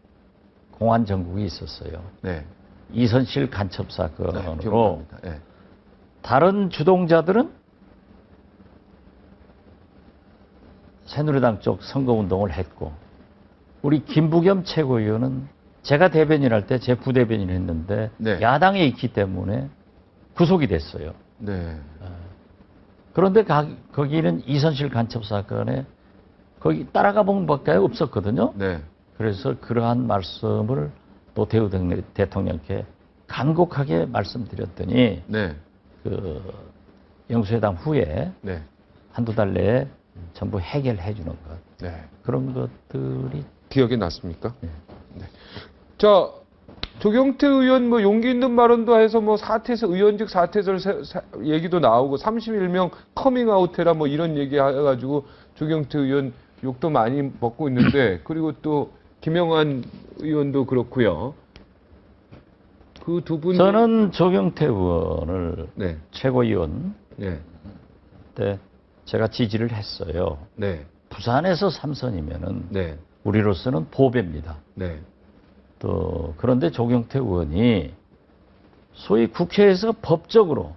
공안 정국이 있었어요. 네. 이선실 간첩 사건으로 기억납니다. 네. 다른 주동자들은 새누리당 쪽 선거운동을 했고 우리 김부겸 최고위원은 제가 대변인할 때 제 부대변인을 했는데 네. 야당에 있기 때문에 구속이 됐어요. 네. 그런데 거기는 이선실 간첩 사건에 거기 따라가 본 것밖에 없었거든요. 네. 그래서 그러한 말씀을 노태우 대통령께 간곡하게 말씀드렸더니 네. 그 영수회담 후에 네. 한두 달 내에 전부 해결해 주는 것. 네. 그런 것들이 기억이 났습니까? 네. 네. 자, 조경태 의원 뭐 용기 있는 발언도 해서 뭐 사퇴서 의원직 사퇴설 얘기도 나오고 31명 커밍아웃 해라 뭐 이런 얘기 해가지고 조경태 의원 욕도 많이 먹고 있는데 그리고 또 김영환 의원도 그렇고요. 그 두 분. 저는 조경태 의원을 네. 최고위원 네. 때 제가 지지를 했어요. 네. 부산에서 3선이면은 네. 우리로서는 보배입니다. 네. 또 그런데 조경태 의원이 소위 국회에서 법적으로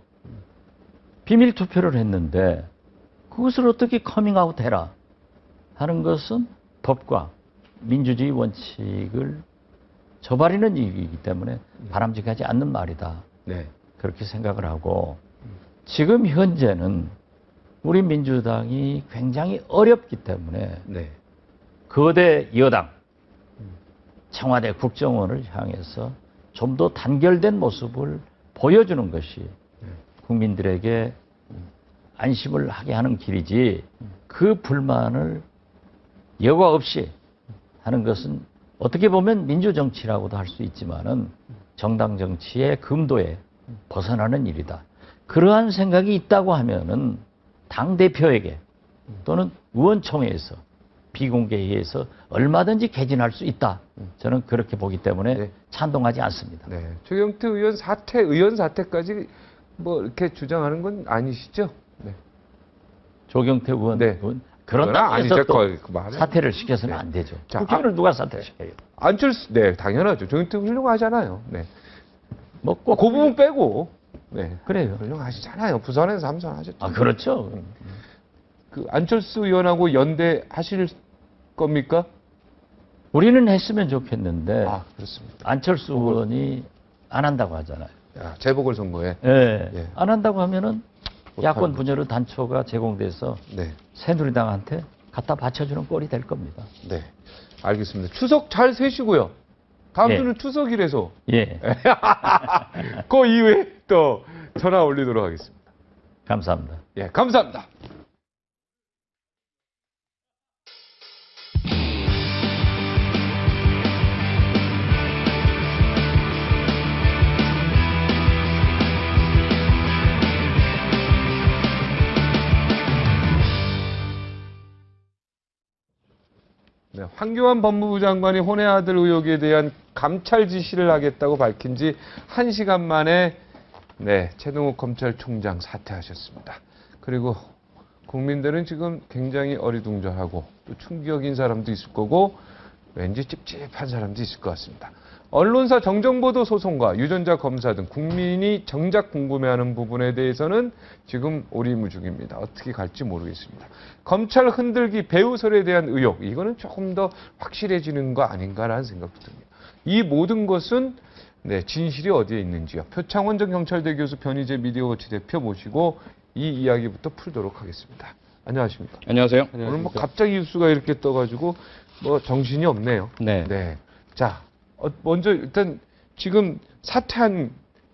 비밀 투표를 했는데 그것을 어떻게 커밍아웃 해라 하는 것은 법과 민주주의 원칙을 저버리는 일이기 때문에 바람직하지 않는 말이다. 네. 그렇게 생각을 하고 지금 현재는 우리 민주당이 굉장히 어렵기 때문에 네. 거대 여당 청와대 국정원을 향해서 좀 더 단결된 모습을 보여주는 것이 국민들에게 안심을 하게 하는 길이지 그 불만을 여과 없이 하는 것은 어떻게 보면 민주정치라고도 할 수 있지만은 정당 정치의 금도에 벗어나는 일이다. 그러한 생각이 있다고 하면은 당대표에게 또는 의원총회에서 비공개회에서 얼마든지 개진할 수 있다. 저는 그렇게 보기 때문에 네. 찬동하지 않습니다. 네. 조경태 의원 의원 사퇴까지 뭐 이렇게 주장하는 건 아니시죠? 네. 조경태 의원 네. 그런 그건 땅에서 아니죠. 또 그 말은. 사퇴를 시켜서는 네. 안 되죠. 자, 국회의원을 누가 사퇴시켜요? 안철수, 네, 당연하죠. 조경태 훌륭하잖아요. 네. 뭐 꼭 그 부분 빼고, 네. 그래요. 훌륭하시잖아요. 부산에서 삼선 하셨죠. 아 그렇죠. 그 안철수 의원하고 연대 하실 겁니까? 우리는 했으면 좋겠는데 아, 그렇습니다. 안철수 의원이 안 한다고 하잖아요. 야, 재보궐선거에. 예. 예. 안 한다고 하면은 야권 못합니다. 분열의 단초가 제공돼서 네. 새누리당한테 갖다 바쳐주는 꼴이 될 겁니다. 네. 알겠습니다. 추석 잘 세시고요. 다음 예. 주는 추석이라서. 예. 그 이후에 또 전화 올리도록 하겠습니다. 감사합니다. 예, 감사합니다. 네, 황교안 법무부 장관이 혼외 아들 의혹에 대한 감찰 지시를 하겠다고 밝힌 지 1시간 만에 네, 최동욱 검찰총장 사퇴하셨습니다. 그리고 국민들은 지금 굉장히 어리둥절하고 또 충격인 사람도 있을 거고 왠지 찝찝한 사람도 있을 것 같습니다. 언론사 정정보도 소송과 유전자 검사 등 국민이 정작 궁금해하는 부분에 대해서는 지금 오리무중입니다. 어떻게 갈지 모르겠습니다. 검찰 흔들기 배우설에 대한 의혹, 이거는 조금 더 확실해지는 거 아닌가라는 생각도 듭니다. 이 모든 것은 네, 진실이 어디에 있는지요. 표창원 전 경찰대 교수 변희재 미디어워치 대표 모시고 이 이야기부터 풀도록 하겠습니다. 안녕하십니까? 안녕하세요. 오늘 뭐 갑자기 뉴스가 이렇게 떠가지고 뭐 정신이 없네요. 네. 네. 자, 먼저 일단 지금 사퇴한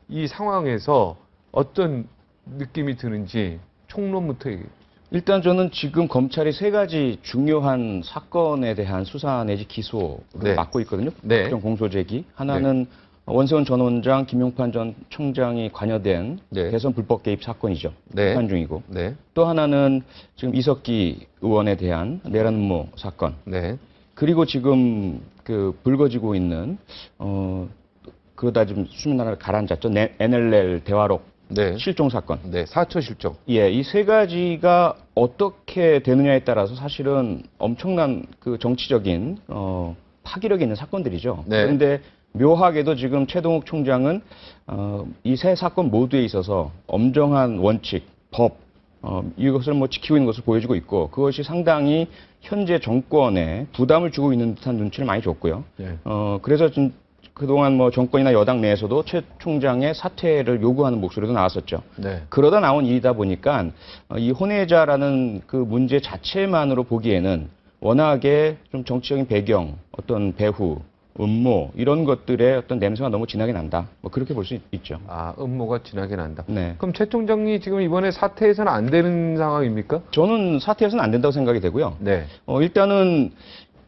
이 상황에서 어떤 느낌이 드는지 총론부터 얘기해 주세요. 일단 저는 지금 검찰이 세 가지 중요한 사건에 대한 수사 내지 기소를 네. 맡고 있거든요. 네. 국정 공소 제기. 하나는 원세훈 전 원장, 김용판 전 총장이 관여된 네. 대선 불법 개입 사건이죠. 네. 재판 중이고. 네. 또 하나는 지금 이석기 의원에 대한 내란 음모 사건. 네. 그리고 지금 그 불거지고 있는 그러다 지금 수면 하나를 가라앉았죠. NLL 대화록 네. 실종 사건. 네. 사초 실종. 예, 이 세 가지가 어떻게 되느냐에 따라서 사실은 엄청난 그 정치적인 파기력이 있는 사건들이죠. 네. 그런데 묘하게도 지금 최동욱 총장은 이 세 사건 모두에 있어서 엄정한 원칙, 법 이것을 뭐 지키고 있는 것을 보여주고 있고 그것이 상당히 현재 정권에 부담을 주고 있는 듯한 눈치를 많이 줬고요. 네. 그래서 좀 그동안 뭐 정권이나 여당 내에서도 최 총장의 사퇴를 요구하는 목소리도 나왔었죠. 네. 그러다 나온 일이다 보니까 이 혼외자라는 그 문제 자체만으로 보기에는 워낙에 좀 정치적인 배경, 어떤 배후, 음모 이런 것들의 어떤 냄새가 너무 진하게 난다. 뭐 그렇게 볼 수 있죠. 아, 음모가 진하게 난다. 네. 그럼 최 총장이 지금 이번에 사퇴해서는 안 되는 상황입니까? 저는 사퇴해서는 안 된다고 생각이 되고요. 네. 일단은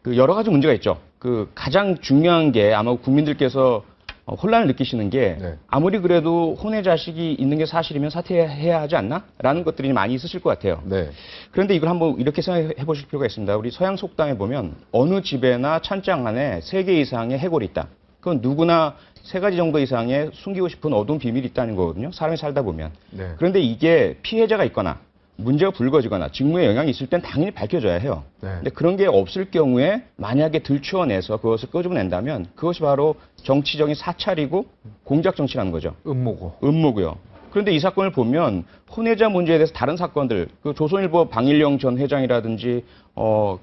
그 여러 가지 문제가 있죠. 그 가장 중요한 게 아마 국민들께서 혼란을 느끼시는 게 네. 아무리 그래도 혼외 자식이 있는 게 사실이면 사퇴해야 하지 않나? 라는 것들이 많이 있으실 것 같아요. 네. 그런데 이걸 한번 이렇게 생각해 보실 필요가 있습니다. 우리 서양 속담에 보면 어느 집에나 찬장 안에 3개 이상의 해골이 있다. 그건 누구나 3가지 정도 이상의 숨기고 싶은 어두운 비밀이 있다는 거거든요. 사람이 살다 보면. 네. 그런데 이게 피해자가 있거나 문제가 불거지거나 직무에 영향이 있을 땐 당연히 밝혀져야 해요. 네. 근데 그런 게 없을 경우에 만약에 들추어내서 그것을 끄집어낸다면 그것이 바로 정치적인 사찰이고 공작 정치라는 거죠. 음모고. 음모고요. 그런데 이 사건을 보면 혼외자 문제에 대해서 다른 사건들, 그 조선일보 방일영 전 회장이라든지,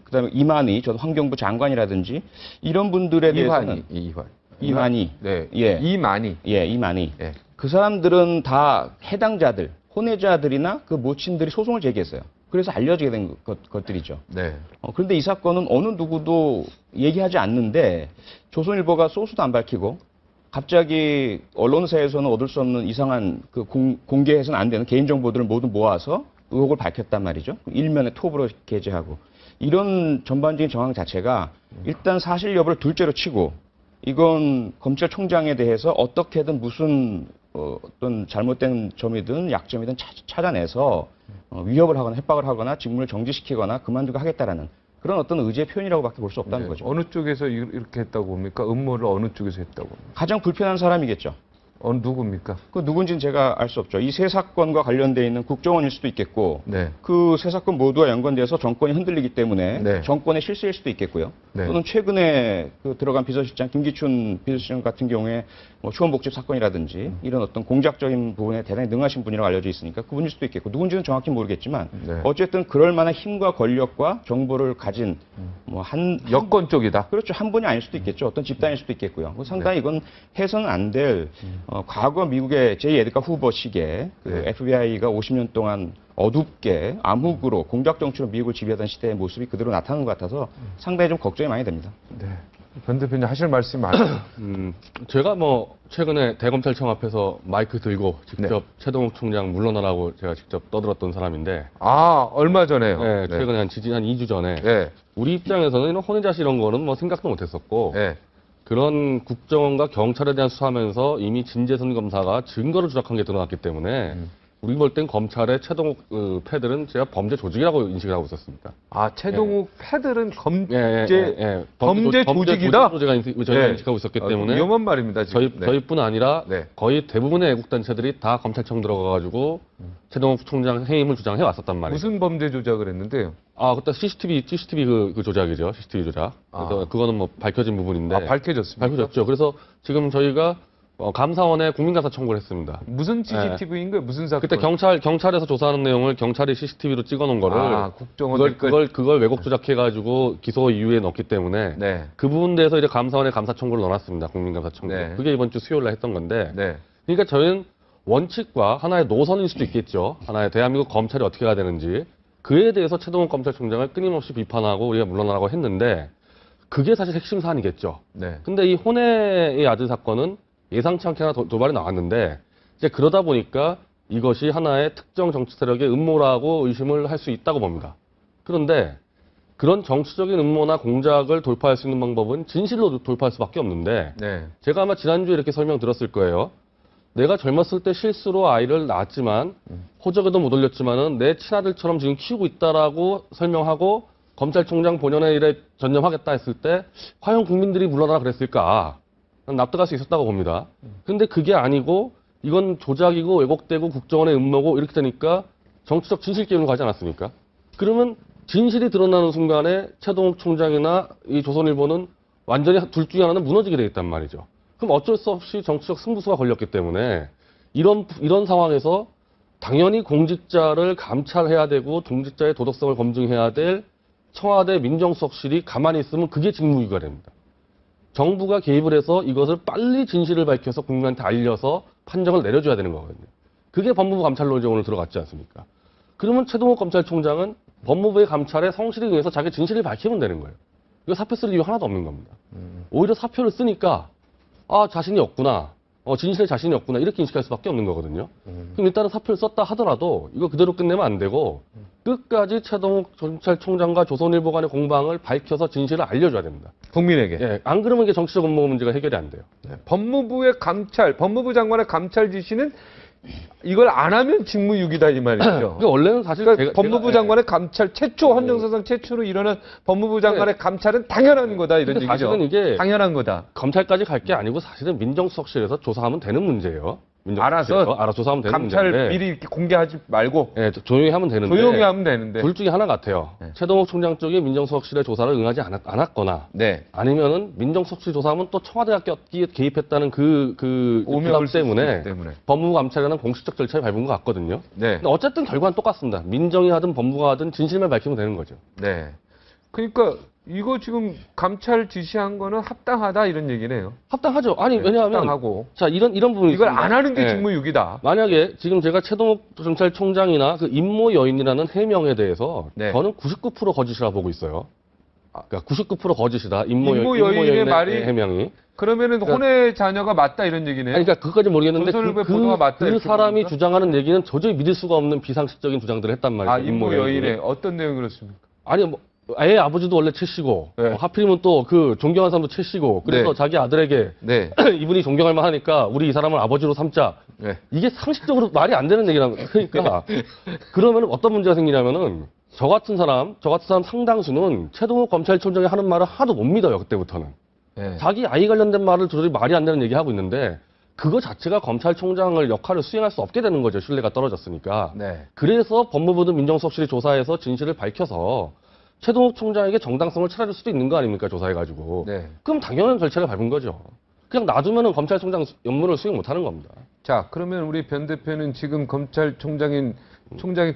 그다음에 이만희 전 환경부 장관이라든지 이런 분들에 대해서는 이만희. 네. 예. 이만희. 예, 이만희. 예. 그 사람들은 다 해당자들, 혼외자들이나 그 모친들이 소송을 제기했어요. 그래서 알려지게 된 것들이죠. 네. 그런데 이 사건은 어느 누구도 얘기하지 않는데 조선일보가 소스도 안 밝히고 갑자기 언론사에서는 얻을 수 없는 이상한 그 공개해서는 안 되는 개인정보들을 모두 모아서 의혹을 밝혔단 말이죠. 일면에 톱으로 게재하고. 이런 전반적인 정황 자체가 일단 사실 여부를 둘째로 치고 이건 검찰총장에 대해서 어떻게든 무슨 어떤 잘못된 점이든 약점이든 찾아내서 위협을 하거나 협박을 하거나 직무를 정지시키거나 그만두게 하겠다라는 그런 어떤 의지의 표현이라고밖에 볼 수 없다는 네. 거죠. 어느 쪽에서 이렇게 했다고 봅니까? 음모를 어느 쪽에서 했다고 봅니까? 가장 불편한 사람이겠죠. 누굽니까? 그 누군지는 제가 알 수 없죠. 이 세 사건과 관련돼 있는 국정원일 수도 있겠고 네. 그 세 사건 모두와 연관돼서 정권이 흔들리기 때문에 네. 정권의 실수일 수도 있겠고요. 네. 또는 최근에 그 들어간 비서실장 김기춘 비서실장 같은 경우에 뭐 초원복집 사건이라든지 이런 어떤 공작적인 부분에 대단히 능하신 분이라고 알려져 있으니까 그분일 수도 있겠고 누군지는 정확히 모르겠지만 네. 어쨌든 그럴 만한 힘과 권력과 정보를 가진 뭐 여권 쪽이다. 그렇죠. 한 분이 아닐 수도 있겠죠. 어떤 집단일 수도 있겠고요. 상당히 이건 해서는 안 될 과거 미국의 제이 에드가 후보 시기에 그 네. FBI가 50년 동안 어둡게 암흑으로 공작 정치로 미국을 지배하던 시대의 모습이 그대로 나타나는 것 같아서 상당히 좀 걱정이 많이 됩니다. 네. 변 대표님 하실 말씀이 많아요. 제가 뭐 최근에 대검찰청 앞에서 마이크 들고 직접 최동욱 총장 물러나라고 제가 직접 떠들었던 사람인데 얼마 전에요. 네, 최근에 한 2주 전에 네. 우리 입장에서는 이런 혼외자식 이런 거는 뭐 생각도 못했었고 네. 그런 국정원과 경찰에 대한 수사하면서 이미 진재선 검사가 증거를 조작한 게 드러났기 때문에 우리 볼 땐 검찰의 최동욱 패들은 제가 범죄 조직이라고 인식을 하고 있었습니다. 최동욱 패들은 범죄 조직이다? 저희가 인식하고 있었기 때문에 위험한 말입니다. 지금. 저희뿐 아니라 네. 거의 대부분의 애국단체들이 다 검찰청 들어가가지고 최동욱 총장 해임을 주장해 왔었단 말이에요. 무슨 범죄 조작을 했는데요? 그때 CCTV 그 조작이죠. CCTV 조작. 그래서 그거는 뭐 밝혀진 부분인데. 밝혀졌습니까? 밝혀졌죠. 그래서 지금 저희가 감사원에 국민감사 청구를 했습니다. 무슨 CCTV인 거예요? 무슨 사건? 그때 경찰에서 조사하는 내용을 경찰이 CCTV로 찍어놓은 거를 국정원 그걸 왜곡 조작해가지고 기소 이유에 넣었기 때문에 네. 그 부분에 대해서 이제 감사원에 감사 청구를 넣어놨습니다. 국민감사 청구. 네. 그게 이번 주 수요일 날 했던 건데. 네. 그러니까 저희는 원칙과 하나의 노선일 수도 있겠죠. 하나의 대한민국 검찰이 어떻게 가야 되는지. 그에 대해서 최동욱 검찰총장을 끊임없이 비판하고 우리가 물러나라고 했는데 그게 사실 핵심 사안이겠죠. 네. 근데 이 혼외의 아들 사건은 예상치 않게 하나 도발이 나왔는데 이제 그러다 보니까 이것이 하나의 특정 정치 세력의 음모라고 의심을 할 수 있다고 봅니다. 그런데 그런 정치적인 음모나 공작을 돌파할 수 있는 방법은 진실로 돌파할 수밖에 없는데 네. 제가 아마 지난주에 이렇게 설명드렸을 거예요. 내가 젊었을 때 실수로 아이를 낳았지만 호적에도 못 올렸지만은 내 친아들처럼 지금 키우고 있다라고 설명하고 검찰총장 본연의 일에 전념하겠다 했을 때 과연 국민들이 물러나라 그랬을까? 납득할 수 있었다고 봅니다. 근데 그게 아니고 이건 조작이고 왜곡되고 국정원의 음모고 이렇게 되니까 정치적 진실 게임을 가지 않았습니까? 그러면 진실이 드러나는 순간에 최동욱 총장이나 이 조선일보는 완전히 둘 중에 하나는 무너지게 되겠단 말이죠. 그럼 어쩔 수 없이 정치적 승부수가 걸렸기 때문에 이런 상황에서 당연히 공직자를 감찰해야 되고 공직자의 도덕성을 검증해야 될 청와대 민정수석실이 가만히 있으면 그게 직무유기가 됩니다. 정부가 개입을 해서 이것을 빨리 진실을 밝혀서 국민한테 알려서 판정을 내려줘야 되는 거거든요. 그게 법무부 감찰로 이제 오늘 들어갔지 않습니까? 그러면 최동욱 검찰총장은 법무부의 감찰에 성실히 응해서 자기 진실을 밝히면 되는 거예요. 이거 사표 쓸 이유 하나도 없는 겁니다. 오히려 사표를 쓰니까 자신이 없구나. 진실에 자신이 없구나. 이렇게 인식할 수밖에 없는 거거든요. 그럼 일단은 사표를 썼다 하더라도 이거 그대로 끝내면 안 되고 끝까지 최동욱 검찰총장과 조선일보 간의 공방을 밝혀서 진실을 알려줘야 됩니다. 국민에게. 예, 안 그러면 이게 정치적 음모 문제가 해결이 안 돼요. 법무부의 감찰, 법무부 장관의 감찰 지시는 이걸 안 하면 직무유기다 이 말이죠. 그러니까 원래는 사실 그러니까 법무부 장관의 감찰 최초 헌정사상 최초로 일어난 법무부 장관의 감찰은 당연한 거다 이런 근데 얘기죠. 사실은 이게 당연한 거다. 검찰까지 갈 게 아니고 사실은 민정수석실에서 조사하면 되는 문제예요. 알아서 알아서 조사하면 되는 감찰 문제인데 미리 이렇게 공개하지 말고 예, 조용히 하면 되는데 조용히 하면 되는데. 둘 중에 하나 같아요. 네. 최동욱 총장 쪽이 민정수석실의 조사를 응하지 않았거나 네. 아니면은 민정수석실 조사하면 또 청와대가 개입했다는 그 오명을 부담 때문에 때문에. 법무부 감찰이라는 공식적 절차를 밟은 것 같거든요. 네. 근데 어쨌든 결과는 똑같습니다. 민정이 하든 법무가 하든 진실만 밝히면 되는 거죠. 네. 그러니까 이거 지금 감찰 지시한 거는 합당하다 이런 얘기네요. 합당하죠. 아니 왜냐하면 합당하고 자 이런 부분이 이걸 있습니다. 안 하는 게 예. 직무유기다. 만약에 지금 제가 최동욱 경찰총장이나 그 임모 여인이라는 해명에 대해서 네. 저는 99% 거짓이라 보고 있어요. 그러니까 99% 거짓이다. 임모 임모 여인의 여인의 말이 해명이. 그러면은 혼의 자녀가 맞다 이런 얘기네요. 아니, 그러니까 그것까지 모르겠는데 조선일보의 보도가 맞다 그 이렇게 사람이 봅니까? 주장하는 얘기는 도저히 믿을 수가 없는 비상식적인 주장들을 했단 말이죠. 아, 임모 여인의 어떤 내용이 그렇습니까? 아니 뭐 애 아버지도 원래 최 씨고 네. 하필이면 또 그 존경하는 사람도 최 씨고 그래서 네. 자기 아들에게 네. 이분이 존경할 만하니까 우리 이 사람을 아버지로 삼자. 네. 이게 상식적으로 말이 안 되는 얘기란 그러니까 그러면 어떤 문제가 생기냐면은 저 같은 사람 상당수는 최동욱 검찰총장이 하는 말을 하나도 못 믿어요. 그때부터는 네. 자기 아이 관련된 말을 도저히 말이 안 되는 얘기하고 있는데 그거 자체가 검찰총장을 역할을 수행할 수 없게 되는 거죠. 신뢰가 떨어졌으니까. 네. 그래서 법무부든 민정수석실이 조사해서 진실을 밝혀서 최동욱 총장에게 정당성을 찾아줄 수도 있는 거 아닙니까? 조사해가지고. 네. 그럼 당연한 절차를 밟은 거죠. 그냥 놔두면은 검찰총장 업무를 수행 못 하는 겁니다. 자, 그러면 우리 변 대표는 지금 검찰총장이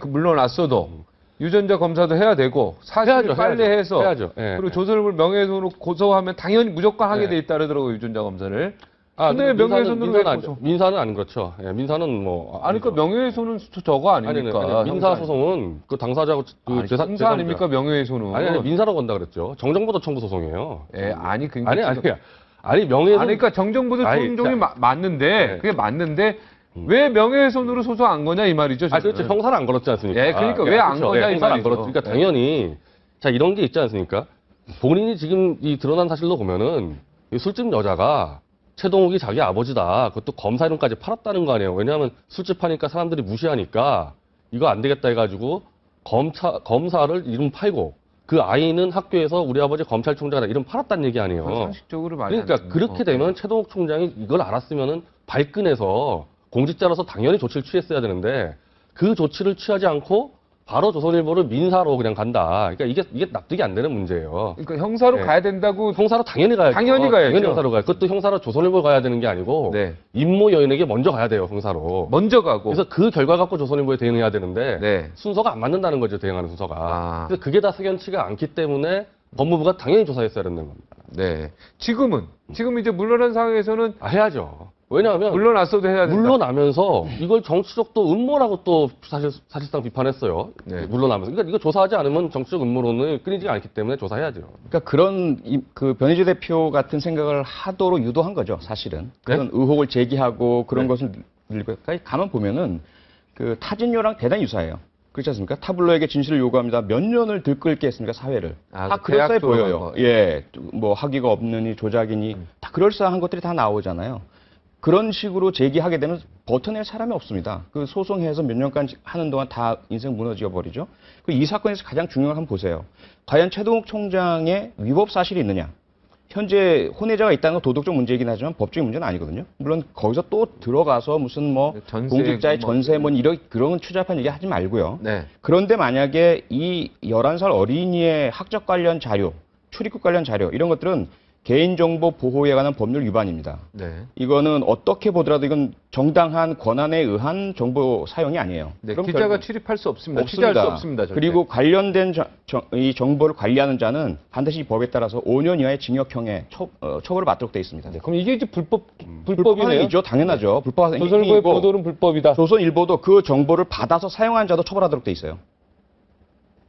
물러났어도 유전자 검사도 해야 되고 사실 빨리 해서 해야죠. 예. 그리고 조선일보 명예훼손으로 고소하면 당연히 무조건 하게 예. 돼 있다 그러더라고요. 유전자 검사를. 근데 근데 명예훼손으로 왜 고소? 민사는 안 그렇죠. 예, 민사는 뭐. 아니, 그 명예훼손은 저거 아닙니까? 아니, 민사소송은 그 당사자하고 그 아니, 형사 아닙니까? 명예훼손은. 아니, 민사로 건다 그랬죠. 정정보도 청구 소송이에요. 예, 아니, 그러니까. 아니, 명예훼손. 아니, 그러니까 정정보도 아니, 총종이 맞는데, 네. 그게 맞는데, 왜 명예훼손으로 소송 안 거냐, 이 말이죠. 아, 그렇죠. 저는. 형사는 안 걸었지 않습니까? 예, 그러니까 왜 안 거냐, 이 형사는 안 말이죠. 걸었죠. 그러니까 네. 당연히, 자, 이런 게 있지 않습니까? 본인이 지금 이 드러난 사실로 보면은, 이 술집 여자가 최동욱이 자기 아버지다. 그것도 검사 이름까지 팔았다는 거 아니에요. 왜냐하면 술집 하니까 사람들이 무시하니까 이거 안 되겠다 해가지고 검사를 이름 팔고 그 아이는 학교에서 우리 아버지 검찰총장이다 이름 팔았다는 얘기 아니에요. 상식적으로 말이 안 그러니까 되는 그렇게 거. 되면 최동욱 총장이 이걸 알았으면은 발끈해서 공직자로서 당연히 조치를 취했어야 되는데 그 조치를 취하지 않고 바로 조선일보를 민사로 그냥 간다. 그러니까 이게 납득이 안 되는 문제예요. 그러니까 형사로 네. 가야 된다고. 형사로 당연히 가야죠. 당연히 가야죠. 당연히 형사로 가요. 그것도 형사로 조선일보 가야 되는 게 아니고 네. 임모 여인에게 먼저 가야 돼요. 형사로. 먼저 가고. 그래서 그 결과 갖고 조선일보에 대응해야 되는데 네. 순서가 안 맞는다는 거죠. 대응하는 순서가. 아. 그래서 그게 다 석연치가 않기 때문에 법무부가 당연히 조사했어야 되는 겁니다. 네. 지금 이제 물러난 상황에서는 해야죠. 왜냐하면 물러났어도 해야 된다. 물러나면서 이걸 정치적 또 음모라고 또 사실상 비판했어요. 네. 물러나면서. 그러니까 이거 조사하지 않으면 정치적 음모론을 끊이지 않기 때문에 조사해야죠. 그러니까 그런 그 변희재 대표 같은 생각을 하도록 유도한 거죠, 사실은. 그런 의혹을 제기하고 그런 네. 것을 늘고 가만 보면은 그 타진요랑 대단히 유사해요. 그렇지 않습니까? 타블로에게 진실을 요구합니다. 몇 년을 들끓게 했습니까, 사회를. 아, 다 그 대학 그럴싸해 들어간 보여요. 거. 예, 뭐 학위가 없느니 조작이니 다 그럴싸한 것들이 다 나오잖아요. 그런 식으로 제기하게 되면 버텨낼 사람이 없습니다. 그 소송해서 몇 년간 하는 동안 다 인생 무너져 버리죠. 이 사건에서 가장 중요한 건 한번 보세요. 과연 최동욱 총장의 위법 사실이 있느냐? 현재 혼외자가 있다는 건 도덕적 문제이긴 하지만 법적인 문제는 아니거든요. 물론 거기서 또 들어가서 무슨 뭐 전세, 공직자의 뭐. 전세 뭐 이런 그런 추잡한 얘기 하지 말고요. 네. 그런데 만약에 이 11살 어린이의 학적 관련 자료, 출입국 관련 자료 이런 것들은 개인정보 보호에 관한 법률 위반입니다. 네. 이거는 어떻게 보더라도 이건 정당한 권한에 의한 정보 사용이 아니에요. 네, 그럼 기자가 결국 출입할 수 없습니다. 취재할 수 없습니다. 절대. 그리고 관련된 이 정보를 관리하는 자는 반드시 이 법에 따라서 5년 이하의 징역형의 처벌을 받도록 되어 있습니다. 네, 그럼 이게 이제 불법 불법 불법이네요. 행위죠. 당연하죠. 불법 조선일보의 행위이고 보도는 불법이다. 조선일보도 그 정보를 받아서 사용한 자도 처벌하도록 되어 있어요.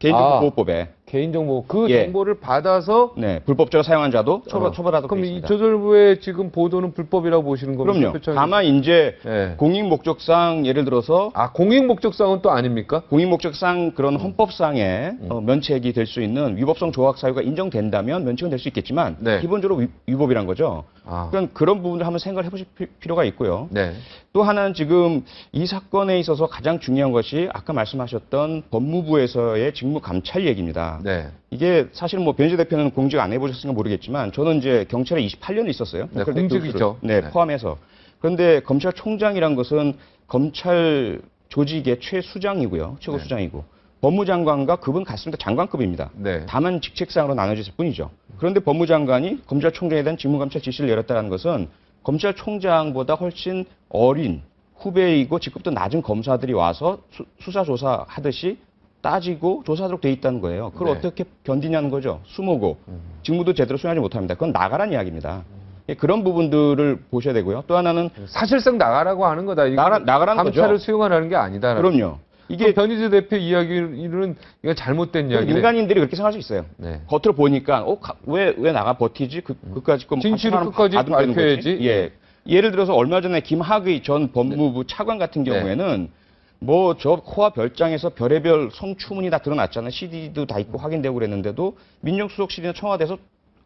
개인정보보호법에. 개인정보 그 예. 정보를 받아서 네, 불법적으로 사용한 자도 처벌하도록 되어 그럼 이 있습니다. 조선일보의 지금 보도는 불법이라고 보시는 겁니까? 그럼요. 표창- 다만 이제 예. 공익 목적상 예를 들어서 공익 목적상은 또 아닙니까? 공익 목적상 그런 헌법상의 면책이 될 수 있는 위법성 조학 사유가 인정된다면 면책은 될 수 있겠지만 네. 기본적으로 위법이란 거죠. 아. 그런 부분을 한번 생각을 해보실 필요가 있고요. 네. 또 하나는 지금 이 사건에 있어서 가장 중요한 것이 아까 말씀하셨던 법무부에서의 직무 감찰 얘기입니다. 네. 이게 사실 뭐 변희재 대표는 공직 안 해보셨으니까 모르겠지만 저는 이제 경찰에 28년 있었어요. 네, 경찰 공직이죠. 교수를. 네, 네. 포함해서. 그런데 검찰총장이란 것은 검찰 조직의 최수장이고요. 최고 네. 수장이고. 법무장관과 급은 같습니다. 장관급입니다. 네. 다만 직책상으로 나눠졌을 뿐이죠. 그런데 법무장관이 검찰총장에 대한 직무감찰 지시를 내렸다는 것은 검찰총장보다 훨씬 어린 후배이고 직급도 낮은 검사들이 와서 수사조사 하듯이 따지고 조사하도록 돼 있다는 거예요. 그걸 네. 어떻게 견디냐는 거죠. 수모고 직무도 제대로 수행하지 못합니다. 그건 나가란 이야기입니다. 예, 그런 부분들을 보셔야 되고요. 또 하나는 사실상 나가라고 하는 거다. 이거 나가라는 감찰을 거죠. 수용하라는 게 아니다. 그럼요. 이게 변희재 대표 이야기는 이거 잘못된 이야기네. 민간인들이 그렇게 생각할 수 있어요. 네. 겉으로 보니까 왜 나가 버티지? 그까짓 거 진실을 감찰하면 끝까지 받으면 되는 거지. 밝혀야지. 예. 예를 들어서 얼마 전에 김학의 전 법무부 차관 같은 경우에는 뭐 저 코와 별장에서 별의별 성추문이 다 드러났잖아요. CD도 다 있고 확인되고 그랬는데도 민정수석실이나 청와대에서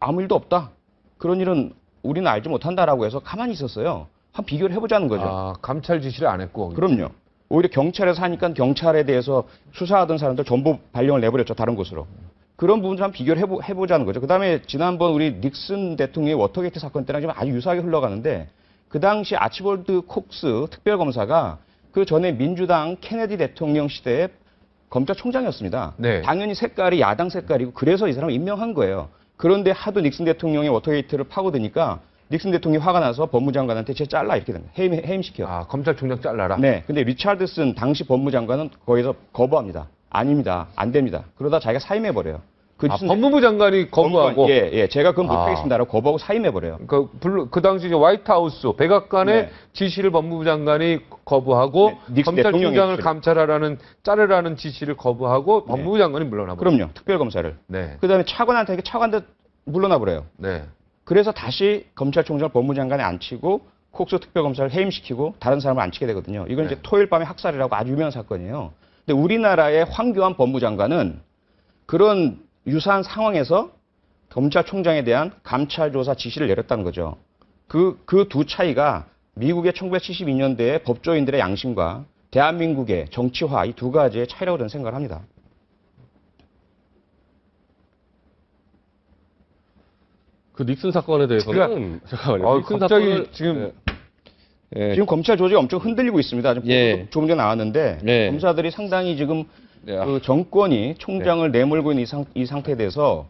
아무 일도 없다. 그런 일은 우리는 알지 못한다라고 해서 가만히 있었어요. 한 비교를 해보자는 거죠. 감찰 지시를 안 했고. 그럼요. 오히려 경찰에서 하니까 경찰에 대해서 수사하던 사람들 전부 발령을 내버렸죠. 다른 곳으로. 그런 부분들 한번 비교를 해보자는 거죠. 그다음에 지난번 우리 닉슨 대통령의 워터게이트 사건 때랑 좀 아주 유사하게 흘러가는데 그 당시 아치볼드 콕스 특별검사가 그 전에 민주당 케네디 대통령 시대에 검찰총장이었습니다. 네. 당연히 색깔이 야당 색깔이고 그래서 이 사람을 임명한 거예요. 그런데 하도 닉슨 대통령의 워터게이트를 파고드니까 닉슨 대통령이 화가 나서 법무장관한테 쟤 잘라 이렇게 된 거예요. 해임시켜. 검찰총장 잘라라. 네. 근데 리차드슨 당시 법무장관은 거기서 거부합니다. 아닙니다. 안 됩니다. 그러다 자기가 사임해버려요. 법무부 장관이 거부하고. 제가 그건 못하겠습니다라고 거부하고 사임해버려요. 그 당시 이제 화이트하우스 백악관의 네. 지시를 법무부 장관이 거부하고 닉슨 검찰총장을 대통령의 감찰하라는 자르라는 지시를 거부하고 법무부 장관이 물러나버려요. 그럼요. 특별검사를. 네. 그다음에 차관한테 차관도 물러나버려요. 네. 그래서 다시 검찰총장을 법무장관에 앉히고 콕스 특별검사를 해임시키고 다른 사람을 앉히게 되거든요. 이건 이제 토요일 밤의 학살이라고 아주 유명한 사건이에요. 근데 우리나라의 황교안 법무장관은 그런 유사한 상황에서 검찰총장에 대한 감찰조사 지시를 내렸다는 거죠. 그 두 차이가 미국의 1972년대의 법조인들의 양심과 대한민국의 정치화 이 두 가지의 차이라고 저는 생각을 합니다. 그 닉슨 사건에 대해서는 잠깐만요. 닉슨 갑자기 사건을 지금 지금 검찰 조직이 엄청 흔들리고 있습니다. 조금 전에 나왔는데 검사들이 상당히 지금 그 정권이 총장을 내몰고 있는 이 상태에 대해서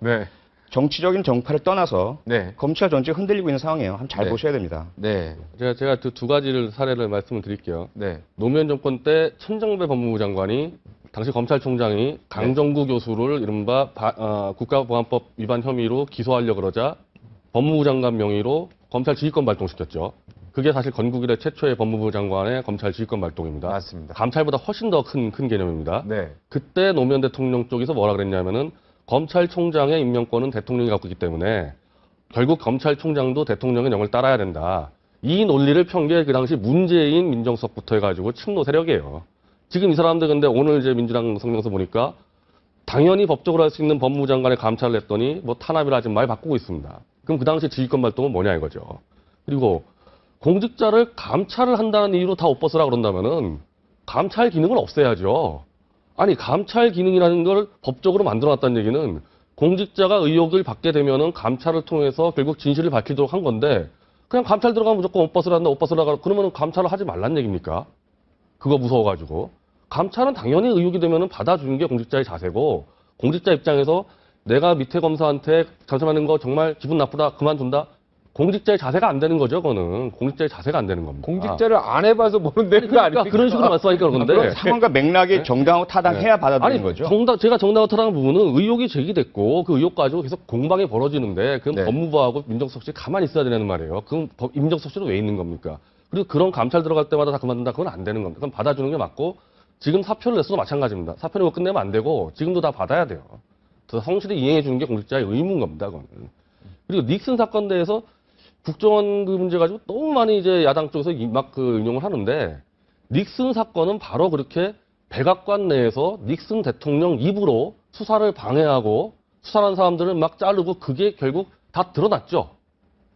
정치적인 정파를 떠나서 검찰 전체가 흔들리고 있는 상황이에요. 한번 잘 보셔야 됩니다. 네. 제가 두 가지를 사례를 말씀을 드릴게요. 네. 노무현 정권 때 천정배 법무부 장관이 당시 검찰총장이 강정구 교수를 이른바 국가보안법 위반 혐의로 기소하려고 그러자 법무부 장관 명의로 검찰 지휘권 발동시켰죠. 그게 사실 건국 이래 최초의 법무부 장관의 검찰 지휘권 발동입니다. 맞습니다. 감찰보다 훨씬 더 큰 개념입니다. 네. 그때 노무현 대통령 쪽에서 뭐라 그랬냐면은 검찰총장의 임명권은 대통령이 갖고 있기 때문에 결국 검찰총장도 대통령의 명을 따라야 된다. 이 논리를 편 게 그 당시 문재인 민정수석부터 해가지고 친노 세력이에요. 지금 이 사람들 근데 오늘 이제 민주당 성명서 보니까 당연히 법적으로 할 수 있는 법무부 장관의 감찰을 했더니 뭐 탄압이라 지금 말 바꾸고 있습니다. 그럼 그 당시 지휘권 발동은 뭐냐 이거죠. 그리고 공직자를 감찰을 한다는 이유로 다 옷 벗으라 그런다면은 감찰 기능을 없애야죠. 아니 감찰 기능이라는 걸 법적으로 만들어놨다는 얘기는 공직자가 의혹을 받게 되면은 감찰을 통해서 결국 진실을 밝히도록 한 건데 그냥 감찰 들어가면 무조건 옷 벗으라 한다, 옷 벗으라 그러면은 감찰을 하지 말란 얘기입니까? 그거 무서워가지고 감찰은 당연히 의혹이 되면은 받아주는 게 공직자의 자세고 공직자 입장에서 내가 밑에 검사한테 감사하는 거 정말 기분 나쁘다, 그만둔다. 공직자의 자세가 안 되는 거죠, 그거는. 공직자의 자세가 안 되는 겁니다. 공직자를 안 해봐서 모른다는 거 그러니까 아닙니까? 그런 식으로 말씀하니까 그런 그런데. 상황과 맥락이 정당하고 타당해야 받아들이는 아니, 거죠. 제가 정당하고 타당한 부분은 의혹이 제기됐고 그 의혹 가지고 계속 공방이 벌어지는데 그럼 네. 법무부하고 민정수석 씨 가만히 있어야 되는 말이에요. 그럼 민정수석 씨는 왜 있는 겁니까? 그리고 그런 감찰 들어갈 때마다 다 그만둔다. 그건 안 되는 겁니다. 그건 받아주는 게 맞고 지금 사표를 냈어도 마찬가지입니다. 사표를 못 끝내면 안 되고 지금도 다 받아야 돼요. 더 성실히 이행해 주는 게 공직자의 의무인 겁니다. 그거는. 그리고 닉슨 사건 대해서 국정원 그 문제 가지고 너무 많이 이제 야당 쪽에서 막 그 인용을 하는데 닉슨 사건은 바로 그렇게 백악관 내에서 닉슨 대통령 입으로 수사를 방해하고 수사하는 사람들을 막 자르고 그게 결국 다 드러났죠.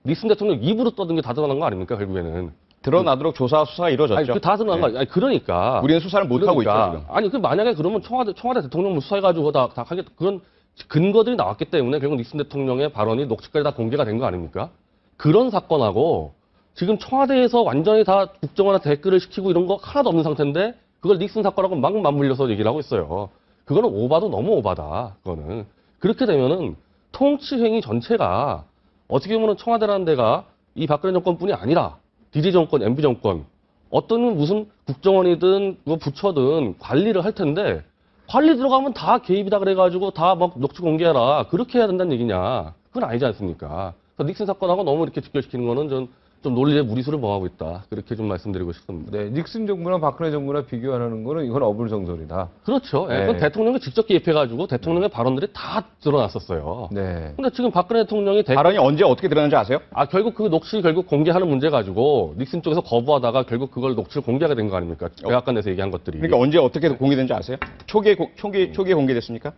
닉슨 대통령 입으로 떠든 게 다 드러난 거 아닙니까 결국에는. 드러나도록 조사와 수사가 이루어졌죠. 아니, 다 드러난 거 아니, 그러니까. 우리는 수사를 못 하고 있죠, 그러니까. 지금. 아니, 만약에 그러면 청와대 대통령 수사해가지고 다 하겠, 그런 근거들이 나왔기 때문에 결국 닉슨 대통령의 발언이 녹취까지 다 공개가 된 거 아닙니까? 그런 사건하고 지금 청와대에서 완전히 다 국정원한테 댓글을 시키고 이런 거 하나도 없는 상태인데 그걸 닉슨 사건하고 막 맞물려서 얘기를 하고 있어요. 그거는 오바도 너무 오바다. 그거는. 그렇게 되면은 통치행위 전체가 어떻게 보면 청와대라는 데가 이 박근혜 정권뿐이 아니라 DJ 정권, MB 정권 어떤 무슨 국정원이든 뭐 부처든 관리를 할 텐데 관리 들어가면 다 개입이다 그래가지고 다 막 녹취 공개해라. 그렇게 해야 된다는 얘기냐. 그건 아니지 않습니까? 그래서 닉슨 사건하고 너무 이렇게 직결시키는 거는 좀 논리의 무리수를 범하고 있다. 그렇게 좀 말씀드리고 싶습니다. 네, 닉슨 정부랑 박근혜 정부랑 비교하는 거는 이건 어불성설이다. 그렇죠. 예, 네. 그건 대통령이 직접 개입해가지고 대통령의 발언들이 다 드러났었어요. 네. 근데 지금 박근혜 대통령이 발언이 언제 어떻게 드러났는지 아세요? 결국 그 녹취 결국 공개하는 문제 가지고 닉슨 쪽에서 거부하다가 결국 그걸 녹취를 공개하게 된 거 아닙니까? 백악관 내에서 얘기한 것들이. 그러니까 언제 어떻게 공개된지 아세요? 초기에 공개됐습니까?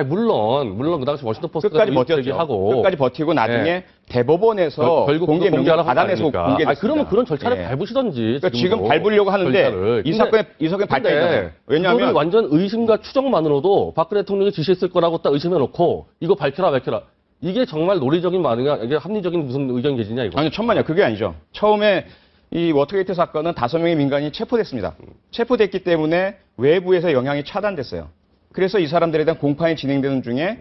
물론 그 당시 워싱턴 포스트가 끝까지 버텼죠. 얘기하고 끝까지 버티고 나중에 네. 대법원에서 결국 공개 그거 명령 공개하라고 받아내서 하니까. 공개됐습니다. 그러면 그런 절차를 예. 밟으시던지. 그러니까 지금 지금도 밟으려고 하는데 절차를. 이 사건에 발단이잖아요. 그거는 왜냐하면 완전 의심과 추정만으로도 박근혜 대통령이 지시했을 거라고 딱 의심해놓고 이거 밝혀라. 이게 정말 논리적인 반응이야. 이게 합리적인 무슨 의견 계지냐 이거. 아니 천만이야. 그게 아니죠. 처음에 이 워터게이트 사건은 5명의 민간인이 체포됐습니다. 체포됐기 때문에 외부에서 영향이 차단됐어요. 그래서 이 사람들에 대한 공판이 진행되는 중에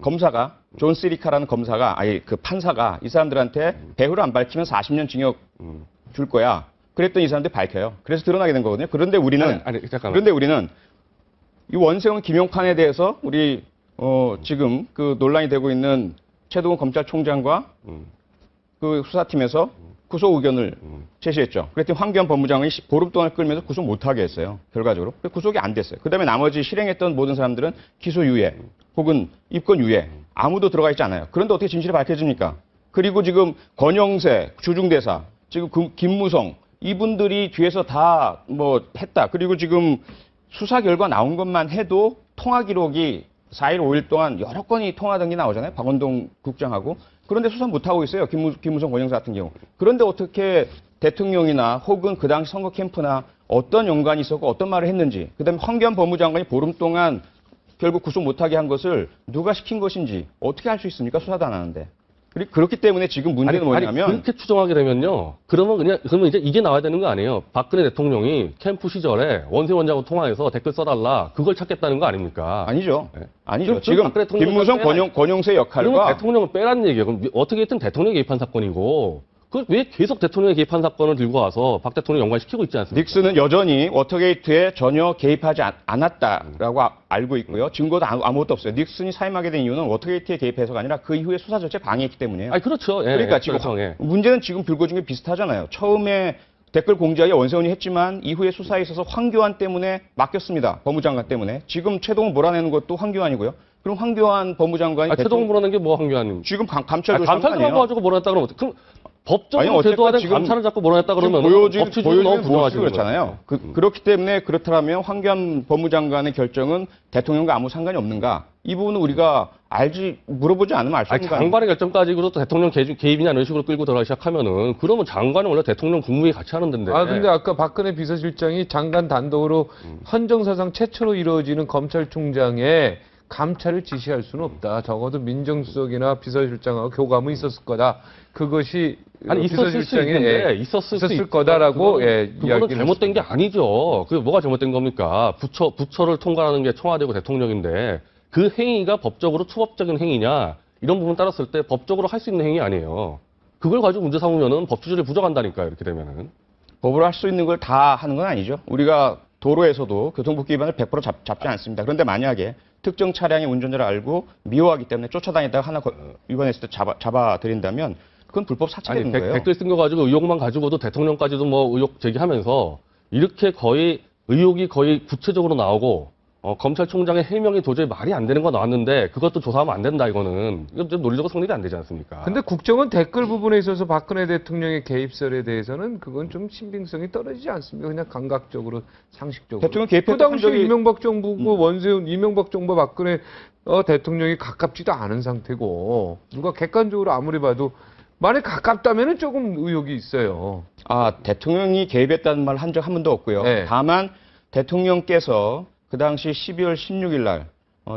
검사가 존 시리카라는 검사가 그 판사가 이 사람들한테 배후를 안 밝히면 40년 징역 줄 거야. 그랬더니 이 사람들이 밝혀요. 그래서 드러나게 된 거거든요. 그런데 우리는 이 원세훈 김용판에 대해서 우리 지금 그 논란이 되고 있는 최동훈 검찰총장과 그 수사팀에서 구속 의견을 제시했죠. 그랬더니 황교안 법무장관이 보름 동안 끌면서 구속 못하게 했어요. 결과적으로. 구속이 안 됐어요. 그다음에 나머지 실행했던 모든 사람들은 기소 유예 혹은 입건 유예 아무도 들어가 있지 않아요. 그런데 어떻게 진실이 밝혀집니까? 그리고 지금 권영세 주중대사 지금 김무성 이분들이 뒤에서 다 뭐 했다. 그리고 지금 수사 결과 나온 것만 해도 통화 기록이 4일, 5일 동안 여러 건이 통화된 게 나오잖아요. 박원동 국장하고. 그런데 수사 못하고 있어요. 김무성 권영사 같은 경우. 그런데 어떻게 대통령이나 혹은 그 당시 선거 캠프나 어떤 연관이 있었고 어떤 말을 했는지, 그다음에 황교안 법무장관이 보름 동안 결국 구속 못하게 한 것을 누가 시킨 것인지 어떻게 할 수 있습니까? 수사도 안 하는데. 그렇기 때문에 지금 문제는 뭐냐면 그렇게 추정하게 되면요. 그러면 이제 이게 나와야 되는 거 아니에요. 박근혜 대통령이 캠프 시절에 원세훈장하고 통화해서 댓글 써달라. 그걸 찾겠다는 거 아닙니까? 아니죠. 네. 아니죠. 지금 김무성 권영세 역할과 그러면 대통령을 빼라는 얘기예요. 그럼 어떻게 했든 대통령이 개입한 사건이고 그 왜 계속 대통령이 개입한 사건을 들고 와서 박 대통령 연관시키고 있지 않습니까? 닉슨은 여전히 워터게이트에 전혀 개입하지 않았다라고 알고 있고요. 증거도 아무것도 없어요. 닉슨이 사임하게 된 이유는 워터게이트에 개입해서가 아니라 그 이후에 수사 자체 방해했기 때문이에요. 그렇죠. 예, 그러니까 지금 문제는 지금 불거진 게 비슷하잖아요. 처음에 댓글 공지하기 원세훈이 했지만 이후에 수사에 있어서 황교안 때문에 맡겼습니다. 법무장관 때문에. 지금 최동훈 몰아내는 것도 황교안이고요. 그럼 황교안 법무장관이 최동훈 몰아낸 게 뭐 황교안님? 지금 감찰도 감찰만 가지고 몰아냈다 그러면 그럼 법적으로 제도화된 감찰을 자꾸 몰아냈다 그러면 보여지는 너무 부정하시는 그렇잖아요. 그렇기 때문에 그렇다면 황교안 법무장관의 결정은 대통령과 아무 상관이 없는가? 이 부분은 우리가 물어보지 않으면 알 수 없는 거예요. 장관의 결정까지 또 대통령 개입이냐 이런 식으로 끌고 들어가기 시작하면은 그러면 장관은 원래 대통령 국무회의 같이 하는 데인데. 근데 아까 박근혜 비서실장이 장관 단독으로 헌정사상 최초로 이루어지는 검찰총장의 감찰을 지시할 수는 없다. 적어도 민정수석이나 비서실장하고 교감은 있었을 거다. 그것이 있었을 수 있는데 있었을 거다라고 그거는 잘못된 게 아니죠. 그게 뭐가 잘못된 겁니까? 부처를 통과하는 게 청와대고 대통령인데 그 행위가 법적으로 투법적인 행위냐 이런 부분 따랐을 때 법적으로 할 수 있는 행위 아니에요. 그걸 가지고 문제 삼으면은 법치주의를 부정한다니까요. 이렇게 되면은. 법으로 할 수 있는 걸 다 하는 건 아니죠. 우리가 도로에서도 교통법규 위반을 100% 잡지 않습니다. 그런데 만약에 특정 차량의 운전자를 알고 미워하기 때문에 쫓아다니다가 하나 위반했을 때 잡아들인다면 그건 불법 사찰이 아니, 되는 거예요. 댓글 쓴 거 가지고 의혹만 가지고도 대통령까지도 뭐 의혹 제기하면서 이렇게 거의 의혹이 거의 구체적으로 나오고 검찰총장의 해명이 도저히 말이 안 되는 거 나왔는데 그것도 조사하면 안 된다 이거는 이건 좀 논리적으로 성립이 안 되지 않습니까? 근데 국정원 댓글 부분에 있어서 박근혜 대통령의 개입설에 대해서는 그건 좀 신빙성이 떨어지지 않습니까? 그냥 감각적으로 상식적으로. 대통령 개입했던 그 당시 흔적이- 이명박 정부고 원세훈 이명박 정부 박근혜 대통령이 가깝지도 않은 상태고 누가 객관적으로 아무리 봐도 만약 가깝다면은 조금 의혹이 있어요. 아, 대통령이 개입했다는 말 한 적 한 번도 없고요. 네. 다만 대통령께서 그 당시 12월 16일 날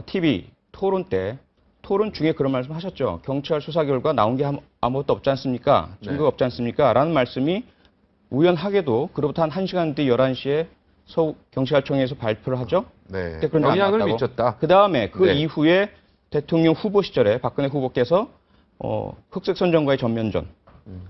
TV 토론 때 토론 중에 그런 말씀 하셨죠. 경찰 수사 결과 나온 게 아무것도 없지 않습니까? 증거가 없지 않습니까? 라는 말씀이 우연하게도 그로부터 한 1시간 뒤 11시에 서울 경찰청에서 발표를 하죠. 네. 그때 그런 영향을 나왔다고. 미쳤다. 그 다음에 그 네. 이후에 대통령 후보 시절에 박근혜 후보께서 흑색선전과의 전면전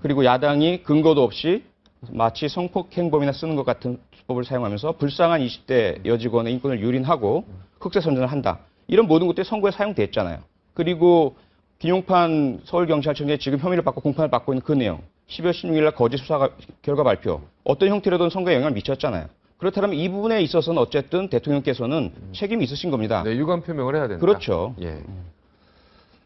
그리고 야당이 근거도 없이 마치 성폭행범이나 쓰는 것 같은 수법을 사용하면서 불쌍한 20대 여직원의 인권을 유린하고 흑색선전을 한다. 이런 모든 것들이 선거에 사용됐잖아요. 그리고 김용판 서울경찰청장이 지금 혐의를 받고 공판을 받고 있는 그 내용 12월 16일 날 거짓 수사 결과 발표 어떤 형태로든 선거에 영향을 미쳤잖아요. 그렇다면 이 부분에 있어서는 어쨌든 대통령께서는 책임이 있으신 겁니다. 네, 유감 표명을 해야 된다. 그렇죠. 예.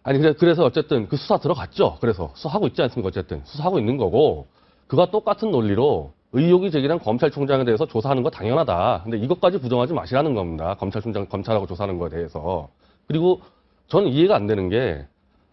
아니 그래서 어쨌든 그 수사 들어갔죠. 그래서 수사하고 있지 않습니까? 어쨌든 수사하고 있는 거고 그가 똑같은 논리로 의혹이 제기된 검찰총장에 대해서 조사하는 거 당연하다. 근데 이것까지 부정하지 마시라는 겁니다. 검찰하고 조사하는 거에 대해서. 그리고 저는 이해가 안 되는 게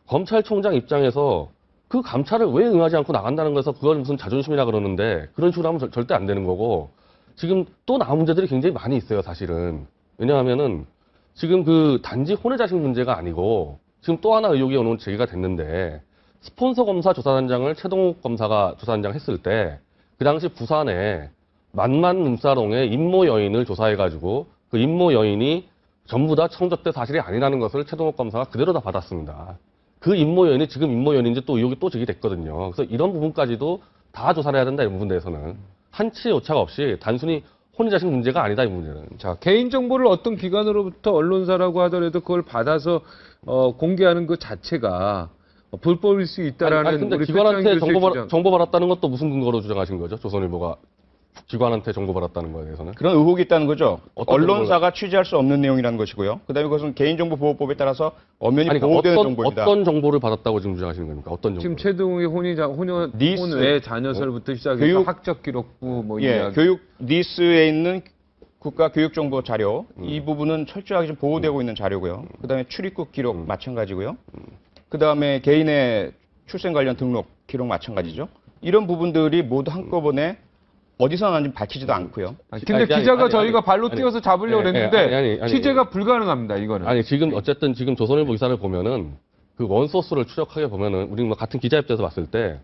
검찰총장 입장에서 그 감찰을 왜 응하지 않고 나간다는 거에서 그걸 무슨 자존심이라 그러는데 그런 식으로 하면 절대 안 되는 거고 지금 또 나온 문제들이 굉장히 많이 있어요. 사실은. 왜냐하면은 지금 그 단지 혼외자식 문제가 아니고 지금 또 하나 의혹이 오늘 제기가 됐는데 스폰서 검사 조사단장을 최동욱 검사가 조사단장 했을 때 그 당시 부산에 만만 룸사롱의 임모 여인을 조사해가지고 그 임모 여인이 전부 다 청접대 사실이 아니라는 것을 최동욱 검사가 그대로 다 받았습니다. 그 임모 여인이 지금 임모 여인인지 또 의혹이 또 제기됐거든요. 그래서 이런 부분까지도 다 조사를 해야 된다. 이 부분에 대해서는 한치의 오차가 없이 단순히 혼외자식 문제가 아니다. 이 문제는. 자, 개인정보를 어떤 기관으로부터 언론사라고 하더라도 그걸 받아서 공개하는 것 자체가 불법일 수 있다라는 아니, 근데 우리 기관한테 표창 교수의 주장. 정보 받았다는 것도 무슨 근거로 주장하신 거죠? 조선일보가 기관한테 정보 받았다는 거에 대해서는? 그런 의혹이 있다는 거죠. 어떤 언론사가 취재할 수 없는 내용이라는 것이고요. 그다음에 그것은 개인정보보호법에 따라서 엄연히 아니, 보호되는 그러니까 정보입니다. 어떤 정보를 받았다고 지금 주장하시는 겁니까? 어떤 정보? 지금 최동욱의 니스. 혼외 자녀설부터 시작해서 교육- 학적 기록부 뭐 예, 이야기. 교육 니스에 있는 국가 교육정보 자료 이 부분은 철저하게 좀 보호되고 있는 자료고요. 그다음에 출입국 기록 마찬가지고요. 그다음에 개인의 출생 관련 등록 기록 마찬가지죠. 이런 부분들이 모두 한꺼번에 어디서 나는지 밝히지도 않고요. 근데 아니, 기자가 아니, 저희가 아니, 발로 아니, 뛰어서 잡으려고 아니, 했는데 아니, 취재가 불가능합니다. 이거는. 아니 지금 어쨌든 지금 조선일보 기사를 보면은 그 원소스를 추적하게 보면은 우리 뭐 같은 기자 입장에서 봤을 때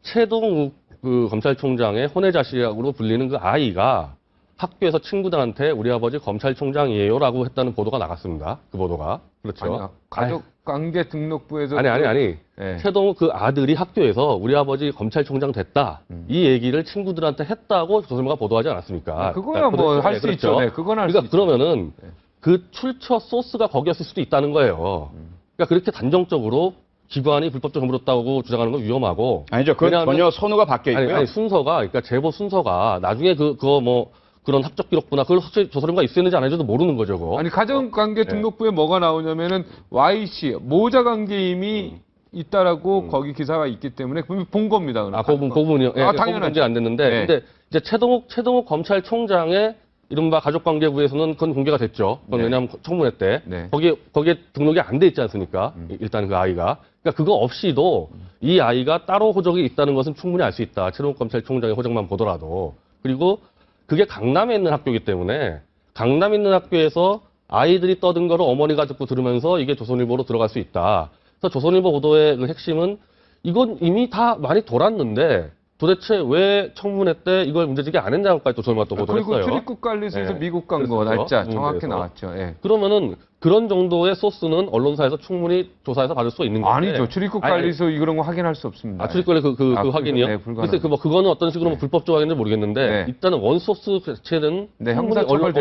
최동욱 그 검찰총장의 혼외자식으로 불리는 그 아이가 학교에서 친구들한테 우리 아버지 검찰총장이에요라고 했다는 보도가 나갔습니다. 그 보도가 그렇죠. 아니, 가족관계 등록부에서 아니. 예. 최동욱 그 아들이 학교에서 우리 아버지 검찰총장 됐다. 이 얘기를 친구들한테 했다고 조선일보가 보도하지 않았습니까? 그거야 뭐 할 수 그렇죠. 있죠. 네, 그건 할 수 그러니까 있죠. 그러면은 그 출처 소스가 거기였을 수도 있다는 거예요. 그러니까 그렇게 단정적으로 기관이 불법적 정보를 줬다고 주장하는 건 위험하고. 아니죠. 그건 왜냐하면- 전혀 선호가 바뀌어 있고요. 아니, 순서가 그러니까 제보 순서가 나중에 그거 뭐 그런 합적 기록부나 그걸 확실히 조선일보가 있었는지 안 했는지도 모르는 거죠. 그거. 아니 가정관계 등록부에 뭐가 나오냐면은 YC 모자관계임이 있다라고 거기 기사가 있기 때문에 분명히 본 겁니다. 그럼. 그 부분이요. 예, 당연하죠. 문제 안 됐는데. 네. 근데 이제 최동욱 검찰총장의 이른바 가족관계부에서는 그건 공개가 됐죠. 그건 네. 왜냐하면 청문회 때. 네. 거기에 등록이 안 돼 있지 않습니까? 일단 그 아이가. 그러니까 그거 없이도 이 아이가 따로 호적이 있다는 것은 충분히 알 수 있다. 최동욱 검찰총장의 호적만 보더라도. 그리고 그게 강남에 있는 학교이기 때문에 강남에 있는 학교에서 아이들이 떠든 거를 어머니가 듣고 들으면서 이게 조선일보로 들어갈 수 있다. 그래서 조선일보 보도의 그 핵심은 이건 이미 다 많이 돌았는데 도대체 왜 청문회 때 이걸 문제제기 안 했냐고까지 또 조선일보가 또 보도를 그리고 했어요. 출입국 관리소에서 네. 미국 간 거 그랬었죠. 날짜 정확히 문제에서. 나왔죠. 예. 그러면은 그런 정도의 소스는 언론사에서 충분히 조사해서 받을 수 있는 건데. 아니죠. 출입국 아니, 관리소 이런 거 확인할 수 없습니다. 출입관리 그 아, 확인이요? 네, 불가능합니다. 글쎄, 그거는 어떤 식으로 뭐 불법적으로 하는지 모르겠는데, 네. 일단은 원소스 자체는 네, 충분히 형사처벌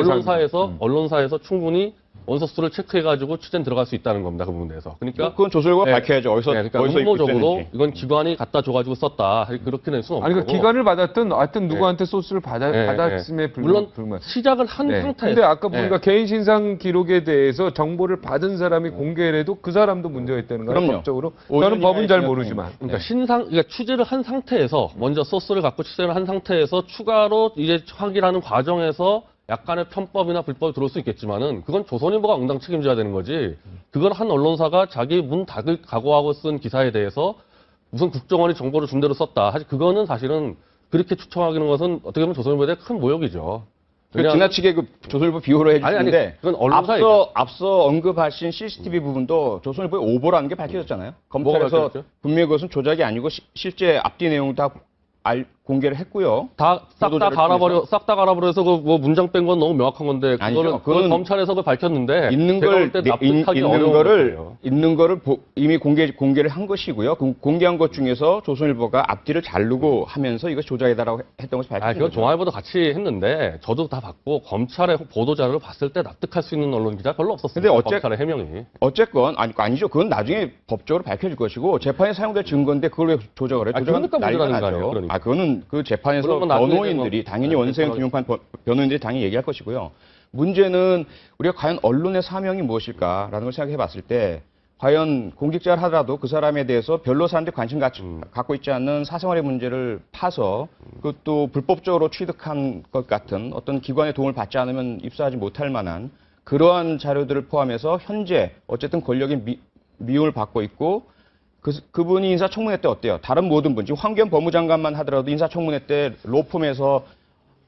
언론사에서 충분히 원소스를 체크해가지고 취재는 들어갈 수 있다는 겁니다. 그 부분에서. 그러니까. 그건 조선일보가 네. 밝혀야죠. 어디서 그러니까 어디서 음모적으로 입수했는지. 이건 기관이 갖다 줘가지고 썼다. 그렇게 낼 수는 없고. 아니, 그 기관을 받았든 하여튼 누구한테 소스를 받았음에 물론 불만. 시작을 한 네. 상태에서. 근데 아까 보니까 개인 신상 기록에 대해서 정보를 받은 사람이 공개를 해도 그 사람도 문제가 있다는 거예요. 그럼요. 법적으로. 5년 저는 법은 잘 이하의 모르지만. 그러니까 그러니까 취재를 한 상태에서 먼저 소스를 갖고 취재를 한 상태에서 추가로 이제 확인하는 과정에서 약간의 편법이나 불법이 들어올 수 있겠지만은 그건 조선일보가 응당 책임져야 되는 거지. 그걸 한 언론사가 자기 문 닫을 각오하고 쓴 기사에 대해서 무슨 국정원이 정보를 준 대로 썼다. 사실 그거는 사실은 그렇게 추정하기는 것은 어떻게 보면 조선일보에 대한 큰 모욕이죠. 왜냐하면- 지나치게 그 조선일보 비호를 해주는데 그건 언론사 앞서 언급하신 CCTV 부분도 조선일보의 오보라는 게 밝혀졌잖아요. 뭐가 검찰에서 밝혀졌죠? 분명히 그것은 조작이 아니고 실제 앞뒤 내용 다 공개를 했고요. 싹 다 보도자를 갈아버려서 그 뭐 문장 뺀 건 너무 명확한 건데 아니죠. 그거는 그건 검찰에서 그 밝혔는데 있는 제가 걸 볼 때 납득하기 어려운 거예요. 있는 거를 이미 공개를 한 것이고요. 그 공개한 것 중에서 조선일보가 앞뒤를 자르고 하면서 이거 조작이다라고 했던 것이 밝혀진 그건 거죠. 종합보도 같이 했는데 저도 다 봤고 검찰의 보도 자료를 봤을 때 납득할 수 있는 언론 기자 별로 없었어요. 근데 검찰의 해명이. 어쨌건 아니죠. 그건 나중에 법적으로 밝혀질 것이고 재판에 사용될 증거인데 그걸 왜 조작을 해요? 그러니까 난리가 문제라는 거 나죠. 아니에요, 그러니까. 그거는 그 재판에서 그런 건 나중에 변호인들이 뭐- 당연히 네, 원세훈 그런 김용판 변호인들이 당연히 얘기할 것이고요. 문제는 우리가 과연 언론의 사명이 무엇일까라는 걸 생각해 봤을 때 과연 공직자를 하더라도 그 사람에 대해서 별로 사람들이 관심 갖고 있지 않는 사생활의 문제를 파서 그것도 불법적으로 취득한 것 같은 어떤 기관의 도움을 받지 않으면 입수하지 못할 만한 그러한 자료들을 포함해서 현재 어쨌든 권력의 미움을 받고 있고 그분이 인사청문회 때 어때요? 다른 모든 분, 지금 황교안 법무장관만 하더라도 인사청문회 때 로펌에서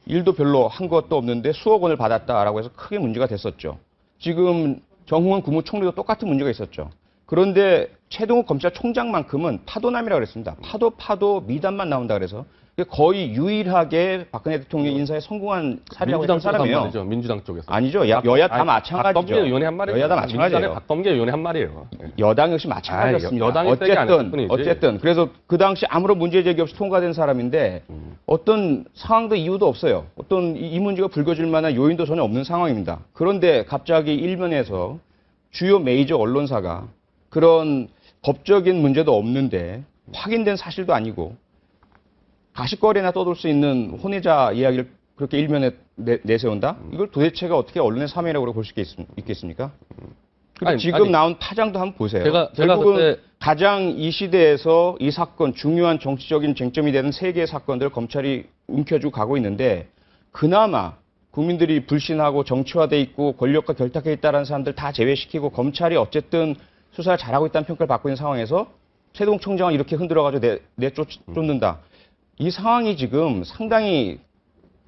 일도 별로 한 것도 없는데 수억 원을 받았다라고 해서 크게 문제가 됐었죠. 지금 정홍원 국무총리도 똑같은 문제가 있었죠. 그런데 최동욱 검찰총장만큼은 파도남이라고 그랬습니다. 파도 미담만 나온다 그래서 거의 유일하게 박근혜 대통령 인사에 성공한 사례라고 민주당 했던 쪽에서 한 사람이에요. 말이죠. 민주당 쪽에서. 아니죠. 여야 다 마찬가지죠. 박범계 의원이 한 말이에요. 여야 다 마찬가지예요. 민주당의 박범계 의원이 한 말이에요. 여당 역시 마찬가지였습니다. 여당이 세게 안 했을 뿐이지. 어쨌든 그래서 그 당시 아무런 문제 제기 없이 통과된 사람인데 어떤 상황도 이유도 없어요. 어떤 이 문제가 불거질 만한 요인도 전혀 없는 상황입니다. 그런데 갑자기 일면에서 주요 메이저 언론사가 그런 법적인 문제도 없는데 확인된 사실도 아니고 가십거리나 떠돌 수 있는 혼외자 이야기를 그렇게 일면에 내세운다? 이걸 도대체가 어떻게 언론의 사명이라고 볼 수 있겠습니까? 그리고 지금 나온 파장도 한번 보세요. 제가 결국은 그때 가장 이 시대에서 이 사건, 중요한 정치적인 쟁점이 되는 세 개의 사건들을 검찰이 움켜쥐고 가고 있는데 그나마 국민들이 불신하고 정치화돼 있고 권력과 결탁해 있다는 사람들 다 제외시키고 검찰이 어쨌든 수사를 잘하고 있다는 평가를 받고 있는 상황에서 최동욱 총장을 이렇게 흔들어가지고 내쫓는다. 이 상황이 지금 상당히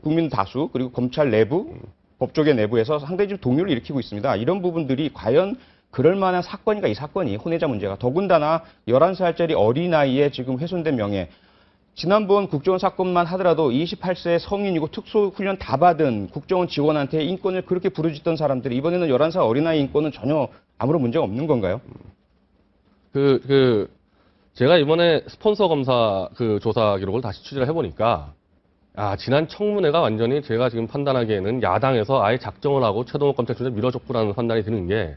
국민 다수 그리고 검찰 내부, 법조계 내부에서 상당히 좀 동요를 일으키고 있습니다. 이런 부분들이 과연 그럴 만한 사건인가 이 사건이 혼외자 문제가 더군다나 11살짜리 어린아이의 지금 훼손된 명예 지난번 국정원 사건만 하더라도 28세 성인이고 특수훈련 다 받은 국정원 직원한테 인권을 그렇게 부르짖던 사람들이 이번에는 11살 어린아이 인권은 전혀 아무런 문제가 없는 건가요? 제가 이번에 스폰서 검사 그 조사 기록을 다시 취재를 해보니까 지난 청문회가 완전히 제가 지금 판단하기에는 야당에서 아예 작정을 하고 최동욱 검찰총장 밀어줬구라는 판단이 드는 게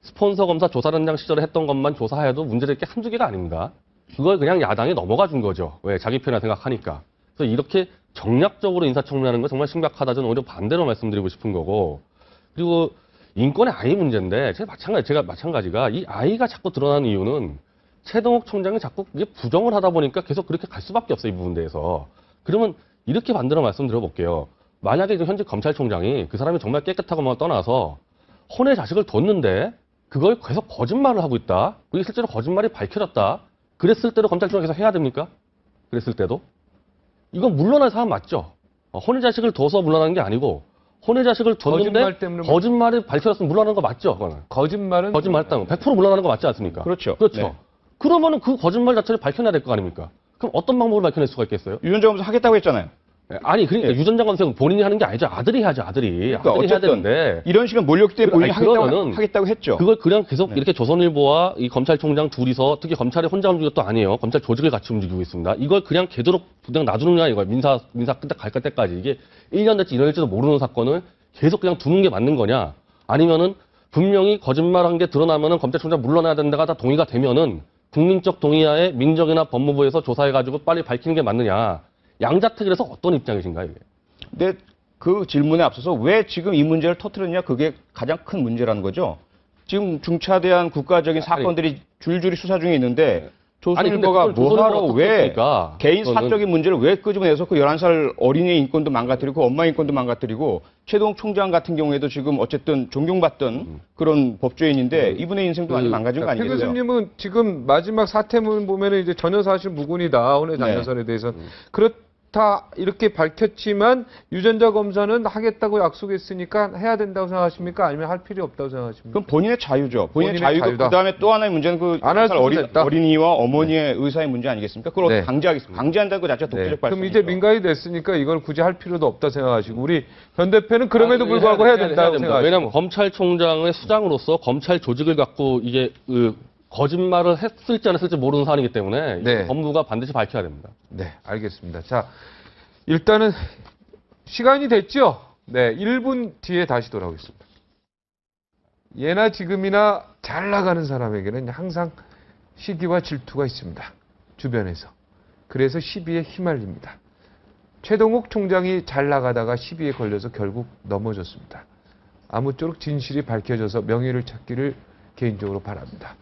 스폰서 검사 조사단장 시절에 했던 것만 조사해도 문제될 게 한두 개가 아닙니다. 그걸 그냥 야당이 넘어가 준 거죠. 왜? 자기 편이라 생각하니까. 그래서 이렇게 정략적으로 인사청문회하는 건 정말 심각하다. 저는 오히려 반대로 말씀드리고 싶은 거고. 그리고 인권의 아이 문제인데 제가 마찬가지가 이 아이가 자꾸 드러나는 이유는 최동욱 총장이 자꾸 이게 부정을 하다 보니까 계속 그렇게 갈 수밖에 없어요. 이 부분에 대해서. 그러면 이렇게 반대로 말씀드려볼게요. 만약에 현재 검찰총장이 그 사람이 정말 깨끗하고만 떠나서 혼의 자식을 뒀는데 그걸 계속 거짓말을 하고 있다. 그게 실제로 거짓말이 밝혀졌다. 그랬을 때도 검찰총장이 계속 해야 됩니까? 그랬을 때도? 이건 물러날 사람 맞죠? 혼의 자식을 둬서 물러나는 게 아니고 혼의 자식을 뒀는데 거짓말 때문에 거짓말이 밝혀졌으면 물러나는 거 맞죠? 그거는. 거짓말했다는 거. 100% 물러나는 거 맞지 않습니까? 그렇죠. 그렇죠. 네. 그러면은 그 거짓말 자체를 밝혀내야 될 거 아닙니까? 그럼 어떤 방법을 밝혀낼 수가 있겠어요? 유전자 검사 하겠다고 했잖아요. 아니 그러니까 유 전 장관 수석은 본인이 하는 게 아니죠. 아들이 해야죠. 아들이. 그러니까 아들이 해야 어쨌든 되는데. 이런 식으로 몰렸기 때문에 본인이 아니, 그러면은 하겠다고 했죠. 그걸 그냥 계속 이렇게 조선일보와 이 검찰총장 둘이서 특히 검찰이 혼자 움직이는 것도 아니에요. 검찰 조직을 같이 움직이고 있습니다. 이걸 그냥 걔대로 그냥 놔두느냐 이거야. 민사 끝에 갈 때까지 이게 1년 될지 2년 될지도 모르는 사건을 계속 그냥 두는 게 맞는 거냐? 아니면은 분명히 거짓말한 게 드러나면은 검찰총장 물러나야 된다가 다 동의가 되면은 국민적 동의하에 민정이나 법무부에서 조사해가지고 빨리 밝히는 게 맞느냐? 양자택일에서 어떤 입장이신가요? 이게? 근데 그 질문에 앞서서 왜 지금 이 문제를 터뜨렸냐 그게 가장 큰 문제라는 거죠. 지금 중차대한 국가적인 사건들이 줄줄이 수사 중에 있는데 조선일보가 근데 그걸 뭐하러 조선일보가 왜 터뜨렸으니까 개인 그거는- 사적인 문제를 왜 끄집어내서 그 11살 어린이의 인권도 망가뜨리고 엄마 인권도 망가뜨리고 최동욱 총장 같은 경우에도 지금 어쨌든 존경받던 그런 법조인인데 이분의 인생도 많이 망가진 거 표 아니겠어요? 교수님은 지금 마지막 사퇴문 보면은 이제 전혀 사실 무근이다. 혼외 장려설에 대해서는. 그렇다 이렇게 밝혔지만 유전자 검사는 하겠다고 약속했으니까 해야 된다고 생각하십니까? 아니면 할 필요 없다고 생각하십니까? 그건 본인의 자유죠. 본인의 본인의 자유고 자유다. 그다음에 또 하나의 문제는 그 안할 수도 됐다. 어린이와 어머니의 의사의 문제 아니겠습니까? 그걸 네. 어떻게 강제하겠습니까? 강제한다는 거 자체가 독재적 발상. 그럼 이제 민간이 됐으니까 이걸 굳이 할 필요도 없다 생각하시고 우리 변 대표는 그럼에도 불구하고 해야 된다고 생각하시고. 왜냐하면 검찰총장의 수장으로서 검찰 조직을 갖고 이게 거짓말을 했을지 안 했을지 모르는 사안이기 때문에 네. 법무부가 반드시 밝혀야 됩니다. 네, 알겠습니다. 자, 일단은 시간이 됐죠? 네, 1분 뒤에 다시 돌아오겠습니다. 예나 지금이나 잘 나가는 사람에게는 항상 시기와 질투가 있습니다. 주변에서. 그래서 시비에 휘말립니다. 최동욱 총장이 잘 나가다가 시비에 걸려서 결국 넘어졌습니다. 아무쪼록 진실이 밝혀져서 명예를 찾기를 개인적으로 바랍니다.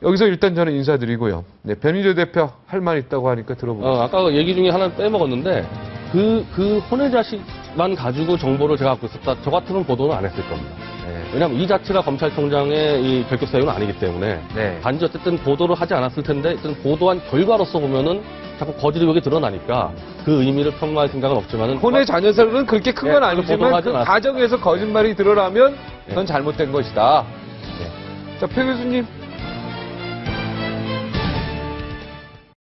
여기서 일단 저는 인사드리고요. 네, 변희재 대표 할 말 있다고 하니까 들어보겠습니다. 아까 얘기 중에 하나 빼먹었는데 그 혼외 자식만 가지고 정보를 제가 갖고 있었다. 저 같으면 보도는 안 했을 겁니다. 네. 왜냐하면 이 자체가 검찰총장의 이 결격 사유는 아니기 때문에 네. 단지 어쨌든 보도를 하지 않았을 텐데 어쨌든 보도한 결과로서 보면은 자꾸 거짓 의혹이 드러나니까 그 의미를 폄하할 생각은 없지만은 혼의 자녀설은 그렇게 큰 건 네, 아니지만 보도하지 그 않았습니다. 과정에서 거짓말이 드러나면 네. 그건 잘못된 것이다. 네. 자, 표 교수님.